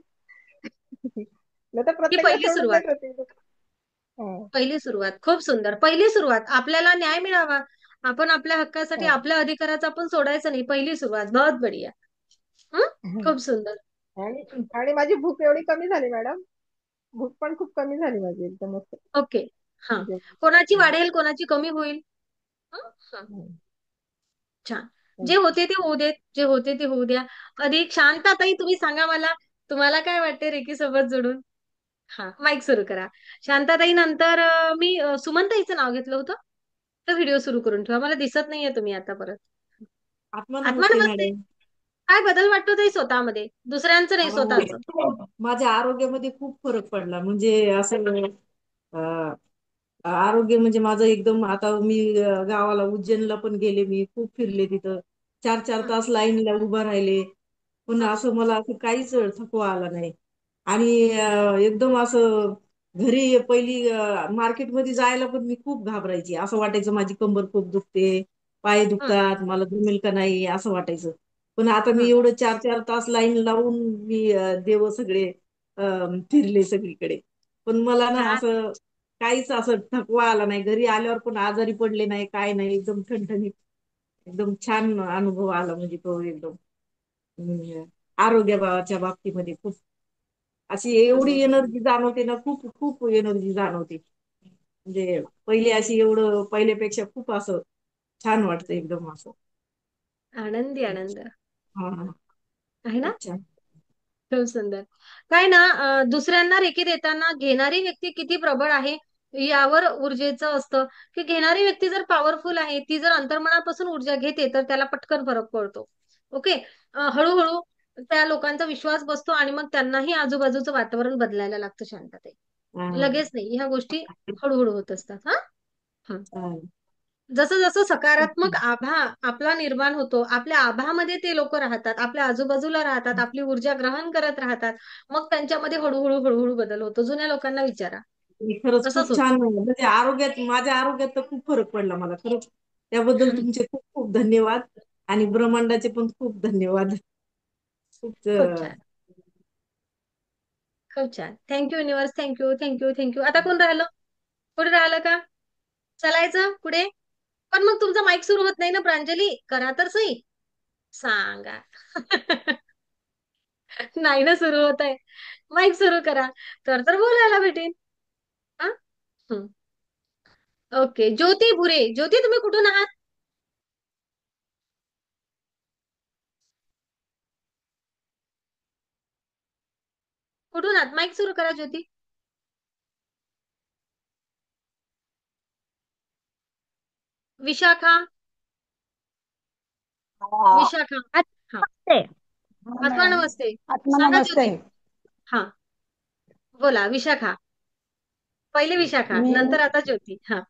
S8: नाही तर
S1: ही
S8: प्रत्येकदा
S1: पहिली
S8: सोडून
S1: सुरुवात.
S8: देत होती. हा.
S1: पहिली सुरुवात खूप सुंदर. पहिली सुरुवात, आपल्याला न्याय मिळावा, आपण आपल्या हक्कासाठी,
S8: हा.
S1: आपल्या अधिकाराचं आपण सोडायचं नाही. पहिली सुरुवात बहुत बढिया. हं? खूप सुंदर.
S8: आणि आणि माझी भूक एवढी कमी झाली मॅडम, भूक पण खूप कमी झाली माझी एकदम मस्त.
S1: ओके. हा.
S8: म्हणजे
S1: कोणाची वाढेल, कोणाची कमी होईल. हं? हं. छान. जे होते ते होऊ देत, जे होते ते होऊ द्या. अधिक शांताताई, तुम्ही सांगा मला, तुम्हाला काय वाटते रेकी सोबत जोडून? हा, माईक सुरू करा. शांताताई नंतर मी सुमनताईचं नाव घेतलं होतं. तर व्हिडिओ सुरू करून ठेवा. मला दिसत नाहीये तुम्ही आता परत. आत्मा
S9: आत्मनमस्ते
S1: नमस्ते.
S9: मॅडम.
S1: काय बदल वाटतो ताई स्वतःमध्ये? दुसऱ्यांचं नाही, स्वतःचं.
S9: माझ्या आरोग्यामध्ये खूप फरक पडला. म्हणजे असं अं, आरोग्य म्हणजे माझं एकदम, आता मी गावाला उज्जैनला पण गेले, मी खूप फिरले तिथं. 4-4
S1: हं,
S9: तास लाईनला उभं राहिले, पण
S1: हं,
S9: असं मला असं काहीच थकवा आला नाही. आणि एकदम असं घरी पहिली मार्केटमध्ये जायला पण मी खूप घाबरायची. असं वाटायचं माझी कंबर खूप दुखते, पाय
S1: हं,
S9: दुखतात, मला जमेल का नाही असं वाटायचं. पण आता मी
S1: हं.
S9: एवढं 4-4 तास लाईन लावून मी देव सगळे फिरले सगळीकडे. पण मला ना
S1: छान.
S9: असं काहीच असं थकवा आला नाही. घरी आल्यावर पण आजारी पडले नाही, काय नाही. एकदम ठणठणीत, एकदम छान अनुभव आला. म्हणजे तो एकदम आरोग्याच्या बाबतीमध्ये खूप अशी एवढी
S1: बरोबर.
S9: एनर्जी जाणवते ना, खूप खूप एनर्जी जाणवते. म्हणजे पहिले अशी एवढं पहिल्यापेक्षा खूप असं छान वाटतं एकदम असं.
S1: आनंदी आनंद
S9: हा हा.
S1: आहे ना.
S9: अच्छा.
S1: खूप सुंदर. काय ना, दुसऱ्यांना रेकी देताना घेणारी व्यक्ती किती प्रबळ आहे यावर ऊर्जेचं असतं. की घेणारी व्यक्ती जर पॉवरफुल आहे, ती जर अंतर्मनापासून ऊर्जा घेते, तर त्याला पटकन फरक पडतो. ओके. हळूहळू त्या लोकांचा विश्वास बसतो आणि मग त्यांनाही आजूबाजूचं वातावरण बदलायला लागतं शांतते.
S9: हा.
S1: लगेच नाही, ह्या गोष्टी हळूहळू होत असतात. हा. हं.
S9: हा.
S1: जसं जसं सकारात्मक आभा आपला निर्माण होतो, आपल्या आभामध्ये ते लोक राहतात, आपल्या आजूबाजूला राहतात, आपली ऊर्जा ग्रहण करत राहतात, मग त्यांच्यामध्ये हळूहळू हळूहळू बदल होतो. जुन्या लोकांना विचारा.
S9: हे खरंच
S1: तसंच
S9: खूप
S1: होतं.
S9: छान. म्हणजे आरोग्यात, माझ्या आरोग्यात तर खूप फरक पडला मला खरंच. त्याबद्दल तुमचे खूप खूप धन्यवाद. आणि ब्रह्मांडाचे पण खूप धन्यवाद. खूप
S1: खूप छान. खूप छान. Thank you universe. Thank you, thank you, thank you. आता कोण राहिलं? कोणी राहिलं का? चालायचं पुढे? पण मग तुमचा माईक सुरू होत नाही ना प्रांजली, करा तर सही. सांगा. नाही ना सुरू होत आहे. माईक सुरू करा, तर बोलायला भेटेल. हा. हं. ओके. ज्योती भुरे, ज्योती तुम्ही कुठून आहात? कुठून आहात? माईक सुरू करा ज्योती. विशाखा, विशाखा. हा.
S10: नमस्ते.
S1: आत्मा नमस्ते.
S10: आत्मा
S1: सांगा
S10: नमस्ते.
S1: ज्योती. हा. बोला विशाखा. पहिले विशाखा,
S10: मी
S1: नंतर आता ज्योती. हा.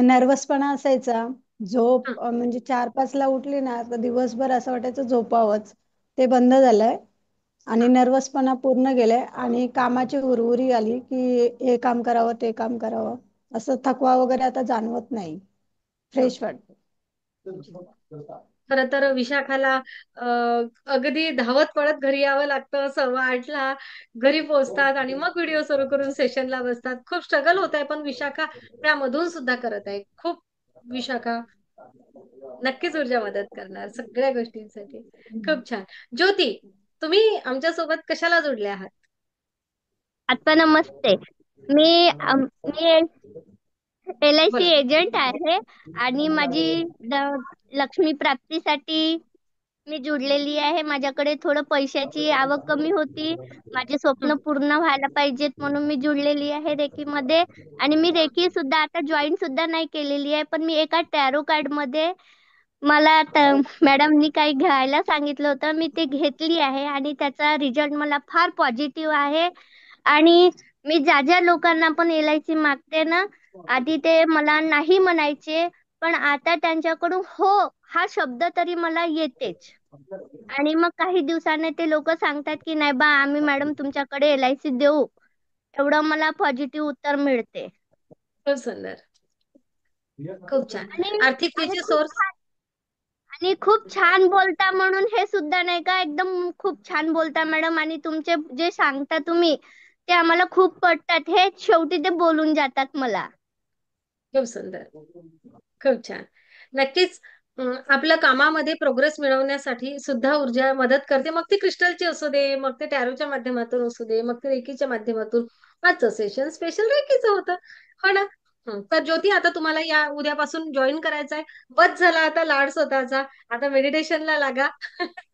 S10: नर्वसपणा असायचा.
S1: हं,
S10: झोप म्हणजे 4-5 ला उठली ना तर दिवसभर असं वाटायचं झोपावंच. ते बंद झालंय आणि
S1: हं,
S10: नर्वसपणा पूर्ण गेलाय आणि कामाची हुरहुरी आली की हे काम करावं ते काम करावं. असं थकवा वगैरे आता जाणवत नाही.
S1: हं.
S10: फ्रेश वाटतं.
S1: खरं तर विशाखाला अगदी धावत पळत घरी यावं लागतं. 8:15ला घरी पोहोचतात आणि मग व्हिडिओ सुरू करून सेशनला बसतात. खूप स्ट्रगल होत आहे, पण विशाखा त्यामधून सुद्धा करत आहे. खूप विशाखा नक्कीच ऊर्जा मदत करणार सगळ्या गोष्टींसाठी. खूप छान. ज्योती, तुम्ही आमच्यासोबत कशाला जोडले आहात?
S10: आत्मा नमस्ते. मी मी LIC
S1: बोला.
S10: एजंट आहे आणि माझी लक्ष्मी प्राप्तीसाठी
S11: मी जुडलेली आहे. माझ्याकडे थोडं पैशाची आवक कमी होती. माझे स्वप्न पूर्ण व्हायला पाहिजेत म्हणून मी जुडलेली आहे रेकीमध्ये. आणि मी रेकी सुद्धा आता जॉईन सुद्धा नाही केलेली आहे. पण मी एका टॅरो कार्डमध्ये मला मॅडमनी काही घ्यायला सांगितलं होतं. मी ते घेतली आहे आणि त्याचा रिझल्ट मला फार पॉझिटिव्ह आहे. आणि मी ज्या लोकांना पण LIC मागते ना, आधी ते मला नाही म्हणायचे, पण आता त्यांच्याकडून हो हा शब्द तरी मला येतेच. आणि मग काही दिवसाने ते लोक सांगतात की नाही बा आम्ही मॅडम तुमच्याकडे LIC देऊ. एवढं मला पॉझिटिव्ह उत्तर मिळते.
S1: खूप सुंदर, खूप छान.
S11: आणि
S1: आर्थिकतेचे सोर्स
S11: आणि खूप छान बोलता म्हणून हे सुद्धा नाही का एकदम खूप छान बोलता मॅडम. आणि तुमचे जे सांगता तुम्ही ते आम्हाला खूप पटतात. हे शेवटी ते बोलून जातात मला.
S1: खूप सुंदर, खूप छान. नक्कीच आपल्या कामामध्ये प्रोग्रेस मिळवण्यासाठी सुद्धा ऊर्जा मदत करते. मग ती क्रिस्टलची असू दे, मग ते टॅरोच्या माध्यमातून असू दे, मग ते रेकीच्या माध्यमातून. आजचं सेशन स्पेशल रेकीचं होतं, हो ना. तर ज्योती, आता तुम्हाला या उद्यापासून जॉईन करायचं आहे. बस झाला आता लाड स्वतःचा. आता मेडिटेशनला लागा.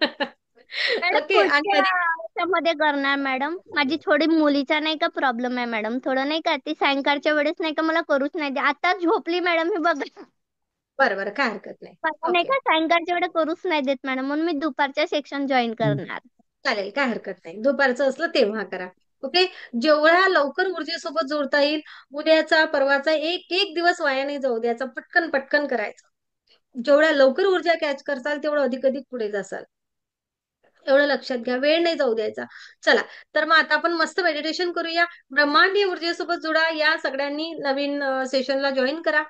S11: Madam
S1: okay. आणि
S11: पुढच्या ह्याच्यामध्ये करणार मॅडम. माझी थोडी मुलीचा नाही का प्रॉब्लेम आहे मॅडम. थोडं नाही का ती सायंकाळच्या वेळेस नाही का मला करूच नाही दे. आता झोपली मॅडम, हे बघा.
S1: बरं बरं, काय हरकत नाही.
S11: मला नाही
S1: ओके,
S11: का सायंकाळच्या वेळेस करूच नाही देत मॅडम. म्हणून मी दुपारच्या सेक्शन जॉईन करणार.
S1: चालेल, काय हरकत नाही. दुपारचं असलं तेव्हा करा. ओके. जेवढ्या लवकर ऊर्जेसोबत जोडता येईल, उद्याचा परवाचा एक एक दिवस वाया नाही जाऊ द्यायचा. पटकन पटकन करायचं. जेवढ्या लवकर ऊर्जा कॅच करताल तेवढं अधिक अधिक पुढे जासाल. एवढं लक्षात घ्या, वेळ नाही जाऊ द्यायचा. चला, तर मग आता आपण मस्त मेडिटेशन करूया. ब्रह्मांडीय ऊर्जेसोबत जुडा. या सगळ्यांनी नवीन सेशनला जॉईन करा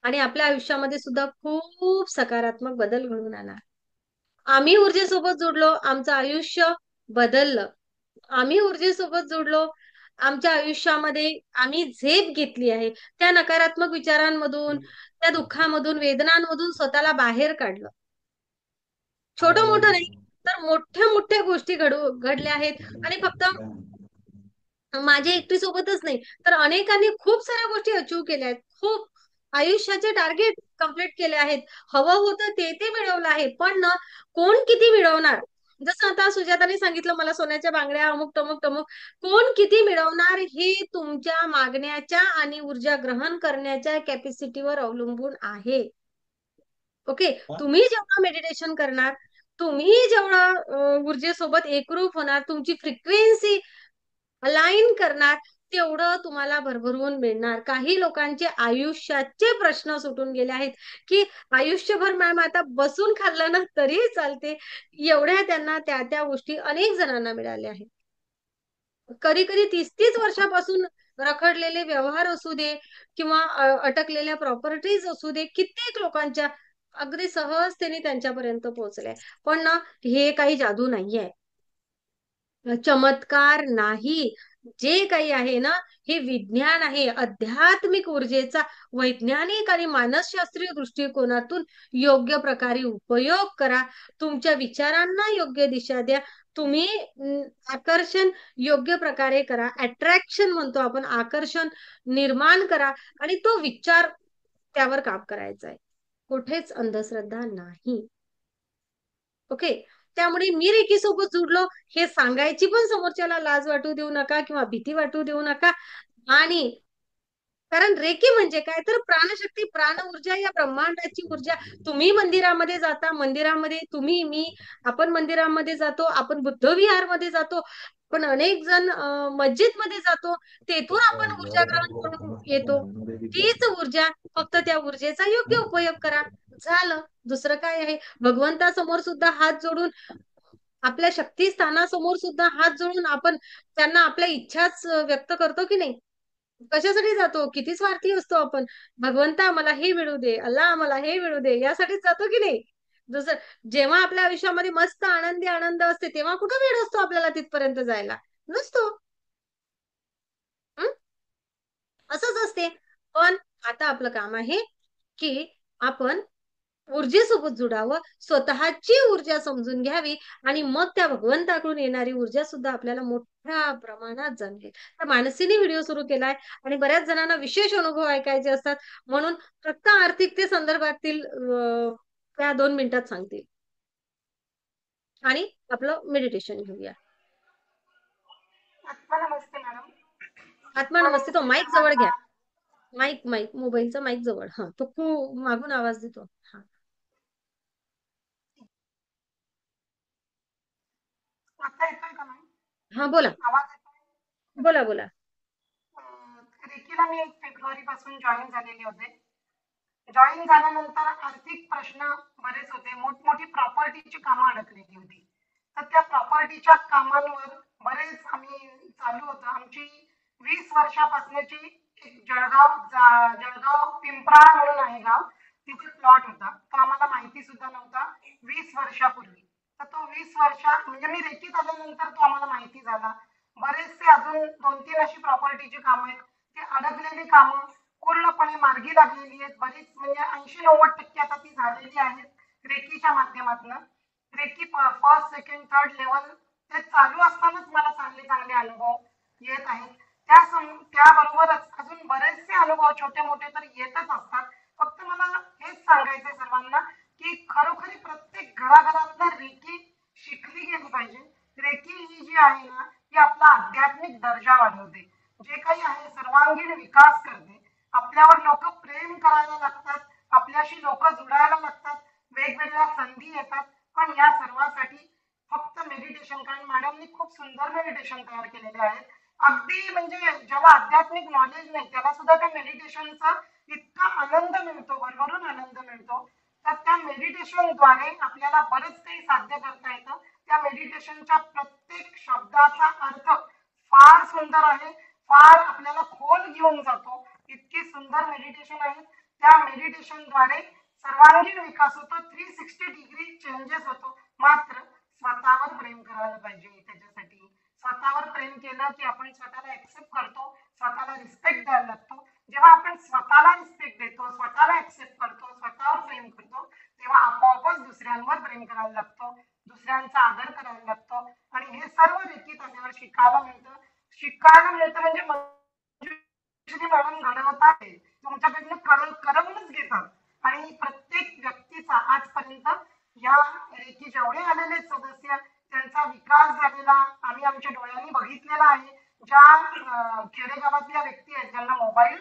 S1: आणि आपल्या आयुष्यामध्ये सुद्धा खूप सकारात्मक बदल घडून आणा. आम्ही ऊर्जेसोबत जोडलो, आमचं आयुष्य बदललं. आम्ही ऊर्जेसोबत जोडलो, आमच्या आयुष्यामध्ये आम्ही झेप घेतली आहे. त्या नकारात्मक विचारांमधून, त्या दुःखामधून, वेदनांमधून स्वतःला बाहेर काढलं. छोटं मोठं नाही, तर मोठ्या मोठ्या गोष्टी घडल्या आहेत. आणि फक्त माझ्या एकटी सोबतच नाही, तर अनेकांनी खूप साऱ्या गोष्टी अचीव्ह केल्या आहेत. खूप आयुष्याचे टार्गेट कम्प्लीट केले आहेत. हवं होतं ते ते मिळवलं आहे. पण ना, कोण किती मिळवणार? जसं आता सुजाताने सांगितलं मला सोन्याच्या बांगड्या अमुक तमुक तमुक. कोण किती मिळवणार हे तुमच्या मागण्याच्या आणि ऊर्जा ग्रहण करण्याच्या कॅपॅसिटीवर अवलंबून आहे. ओके. तुम्ही जेव्हा मेडिटेशन करणार, तुम्ही जेवढा ऊर्जेसोबत एकरूप होणार, तुमची फ्रिक्वेन्सी अलाइन करणार, तेवढं तुम्हाला भरभरून मिळणार. काही लोकांचे आयुष्याचे प्रश्न सुटून गेले आहेत, की आयुष्यभर मॅम आता बसून खाल्लं ना तरीही चालते. एवढ्या त्यांना त्या त्या गोष्टी अनेक जणांना मिळाल्या आहेत. कधी कधी 30-30 वर्षापासून रखडलेले व्यवहार असू दे किंवा अटकलेल्या प्रॉपर्टीज असू दे, कित्येक लोकांच्या अगदी सहजतेने त्यांच्यापर्यंत पोहोचल्या. पण ना, हे काही जादू नाहीये, चमत्कार नाही. जे काही आहे ना, हे विज्ञान आहे. आध्यात्मिक ऊर्जेचा वैज्ञानिक आणि मानसशास्त्रीय दृष्टिकोनातून योग्य प्रकारे उपयोग करा. तुमच्या विचारांना योग्य दिशा द्या. तुम्ही आकर्षण योग्य प्रकारे करा. अट्रॅक्शन म्हणतो आपण, आकर्षण निर्माण करा आणि तो विचार त्यावर काम करायचा आहे. कुठेच अंधश्रद्धा नाही. ओके. त्यामुळे मी रेकी सोबत जुडलो हे सांगायची पण समोरच्याला लाज वाटू देऊ नका किंवा भीती वाटू देऊ नका. आणि कारण रेकी म्हणजे काय, तर प्राणशक्ती, प्राण ऊर्जा, या ब्रह्मांडाची ऊर्जा. तुम्ही मंदिरामध्ये जाता, मंदिरामध्ये तुम्ही, मी, आपण मंदिरामध्ये जातो, आपण बुद्ध विहारमध्ये जातो, पण अनेक जण मस्जिद मध्ये जातो. तेथून आपण ऊर्जा ग्रहण करून येतो. तीच ऊर्जा, फक्त त्या ऊर्जेचा योग्य उपयोग करा. झालं. दुसरं काय आहे? भगवंतासमोर सुद्धा हात जोडून, आपल्या शक्ती स्थानासमोर सुद्धा हात जोडून आपण त्यांना आपल्या इच्छाच व्यक्त करतो की नाही? कशासाठी जातो? किती स्वार्थी असतो आपण. भगवंता मला हे मिळू दे, अल्लाह मला हे मिळू दे, यासाठीच जातो की नाही? दुसरं जेव्हा आपल्या आयुष्यामध्ये मस्त आनंदी आनंद असते, तेव्हा कुठं वेळ असतो आपल्याला तिथपर्यंत जायला? नसतो. हं? असंच असते. पण आता आपलं काम आहे की आपण ऊर्जेसोबत जुडावं, स्वतःची ऊर्जा समजून घ्यावी आणि मग त्या भगवंताकडून येणारी ऊर्जा सुद्धा आपल्याला मोठ्या प्रमाणात जाणवेल. तर मानसीने व्हिडिओ सुरू केलाय आणि बऱ्याच जणांना विशेष अनुभव ऐकायचे असतात, म्हणून फक्त आर्थिकते संदर्भातील त्या 2 मिनिटात सांगतील. आणि आपलं मेडिटेशन घेऊया.
S12: आत्मा नमस्ते मॅडम.
S1: आत्मा
S12: आत्मा
S1: नमस्ते. तो
S12: नमस्ते
S1: माईक जवळ घ्या.
S12: सर्वांना.
S1: माईक मोबाईलचा माईक जवळ. हा, तो खूप मागून आवाज देतो. हा
S12: आता येतोय का मॅम?
S1: हा, बोला
S12: आवाज येतोय?
S1: बोला बोला.
S12: रेकीला मी 1 फेब्रुवारी पासून जॉईन झालेले होते. जॉईन झाल्यानंतर आर्थिक प्रश्न बरेच होते, मोठमोठी प्रॉपर्टीची कामं अडकलेली होती. तर त्या प्रॉपर्टीच्या कामांवर बरेच आम्ही चालू होतं. आमची 20 वर्षापासूनची एक जळगाव पिंपळा म्हणून आहे गाव, तिथे प्लॉट होता. तो आम्हाला माहिती सुद्धा नव्हता 20 वर्षापूर्वी. तर तो 20 वर्षा म्हणजे मी रेकीत आल्यानंतर तो आम्हाला माहिती झाला. बरेचसे अजून 2-3 अशी प्रॉपर्टीची कामं आहेत, ती अडकलेली कामं पूर्णपणे मार्गी लागलेली आहेत. बरीच म्हणजे 80-90% आता ती झालेली आहेत रेकीच्या माध्यमातून. Reiki first, second, third level ते चालू असतानाच मला चांगले चांगले अनुभव येत आहेत. त्याबरोबरच अजून बरेचसे अनुभव छोटे मोठे तर येतच असतात. फक्त मला हेच सांगायचंय सर्वांना की खरोखरी प्रत्येक घराघरातनं रेकी शिकली गेली पाहिजे. रेकी ही जी आहे ना, ती आपला आध्यात्मिक दर्जा वाढवते, जे काही आहे सर्वांगीण विकास करते. आपल्यावर लोक प्रेम करायला लागतात, आपल्याशी लोक जुडायला लागतात, वेगवेगळ्या संधी येतात. पण या सर्वासाठी फक्त मेडिटेशन, कारण मॅडमनी खूप सुंदर मेडिटेशन तयार केलेले आहेत. अगदी म्हणजे ज्याला आध्यात्मिक नॉलेज नाही त्याला सुद्धा त्या मेडिटेशनचा इतका आनंद मिळतो, भरभरून आनंद मिळतो. तर त्या मेडिटेशनद्वारे आपल्याला बरंच काही साध्य करता येतं. त्या मेडिटेशनच्या प्रत्येक शब्दाचा अर्थ फार सुंदर आहे, फार आपल्याला खोल घेऊन जातो. इतकी सुंदर मेडिटेशन आहे. त्या मेडिटेशनद्वारे सर्वांगीण विकास होतो, 360 डिग्री चेंजेस होतो. मात्र स्वतःवर प्रेम करायला पाहिजे. त्याच्यासाठी स्वतःवर प्रेम केलं की आपण स्वतःला एक्सेप्ट करतो, स्वतःला रिस्पेक्ट द्यायला लागतो. जेव्हा आपण स्वतःला रिस्पेक्ट देतो, स्वतःला एक्सेप्ट करतो, स्वतःवर प्रेम करतो, तेव्हा आपोआपच दुसऱ्यांवर प्रेम करायला लागतो, दुसऱ्यांचा आदर करायला लागतो. आणि हे सर्व रेकीत आल्यावर शिकायला मिळतं. शिकायला मिळतं म्हणजे मॅडम घडवतात, तुमच्याकडनं करवूनच घेतात. आणि प्रत्येक व्यक्तीचा आजपर्यंत या रेकी जेवढे आलेले सदस्य त्यांचा विकास झालेला आम्ही आमच्या डोळ्यांनी बघितलेला आहे. ज्या खेडेगावातल्या व्यक्ती आहेत ज्यांना मोबाईल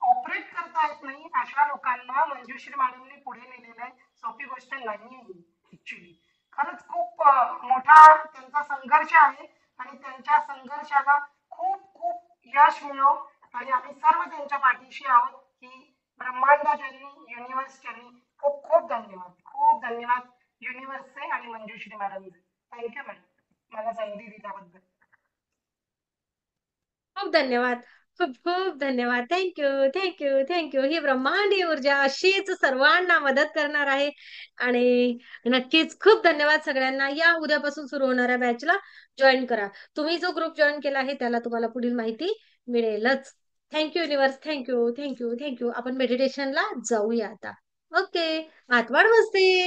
S12: ऑपरेट करता येत नाही, अशा लोकांना मंजुश्री मॅडमनी पुढे नेलेलं आहे. सोपी गोष्ट नाही आहे ऍक्च्युली. खरंच खूप मोठा त्यांचा संघर्ष आहे आणि त्यांच्या संघर्षाला खूप खूप यश मिळो. आणि आम्ही सर्व त्यांच्या पाठीशी आहोत. ही ब्रह्मांडाचरणी, युनिव्हर्सचरणी खूप खूप धन्यवाद. खूप धन्यवाद युनिव्हर्सचे आणि मंजुश्री मॅडमचे. थँक्यू मॅडम मला संधी दिल्याबद्दल.
S1: खूप धन्यवाद. खूप खूप धन्यवाद. Thank you thank you thank you. ही ब्रह्मांडीय ऊर्जा अशीच सर्वांना मदत करणार आहे. आणि नक्कीच खूप धन्यवाद सगळ्यांना. या उद्यापासून सुरू होणाऱ्या बॅचला जॉईन करा. तुम्ही जो ग्रुप जॉईन केला आहे त्याला तुम्हाला पुढील माहिती मिळेलच. Thank you universe. Thank you thank you thank you. आपण मेडिटेशनला जाऊया आता. ओके. आठवण मस्ती.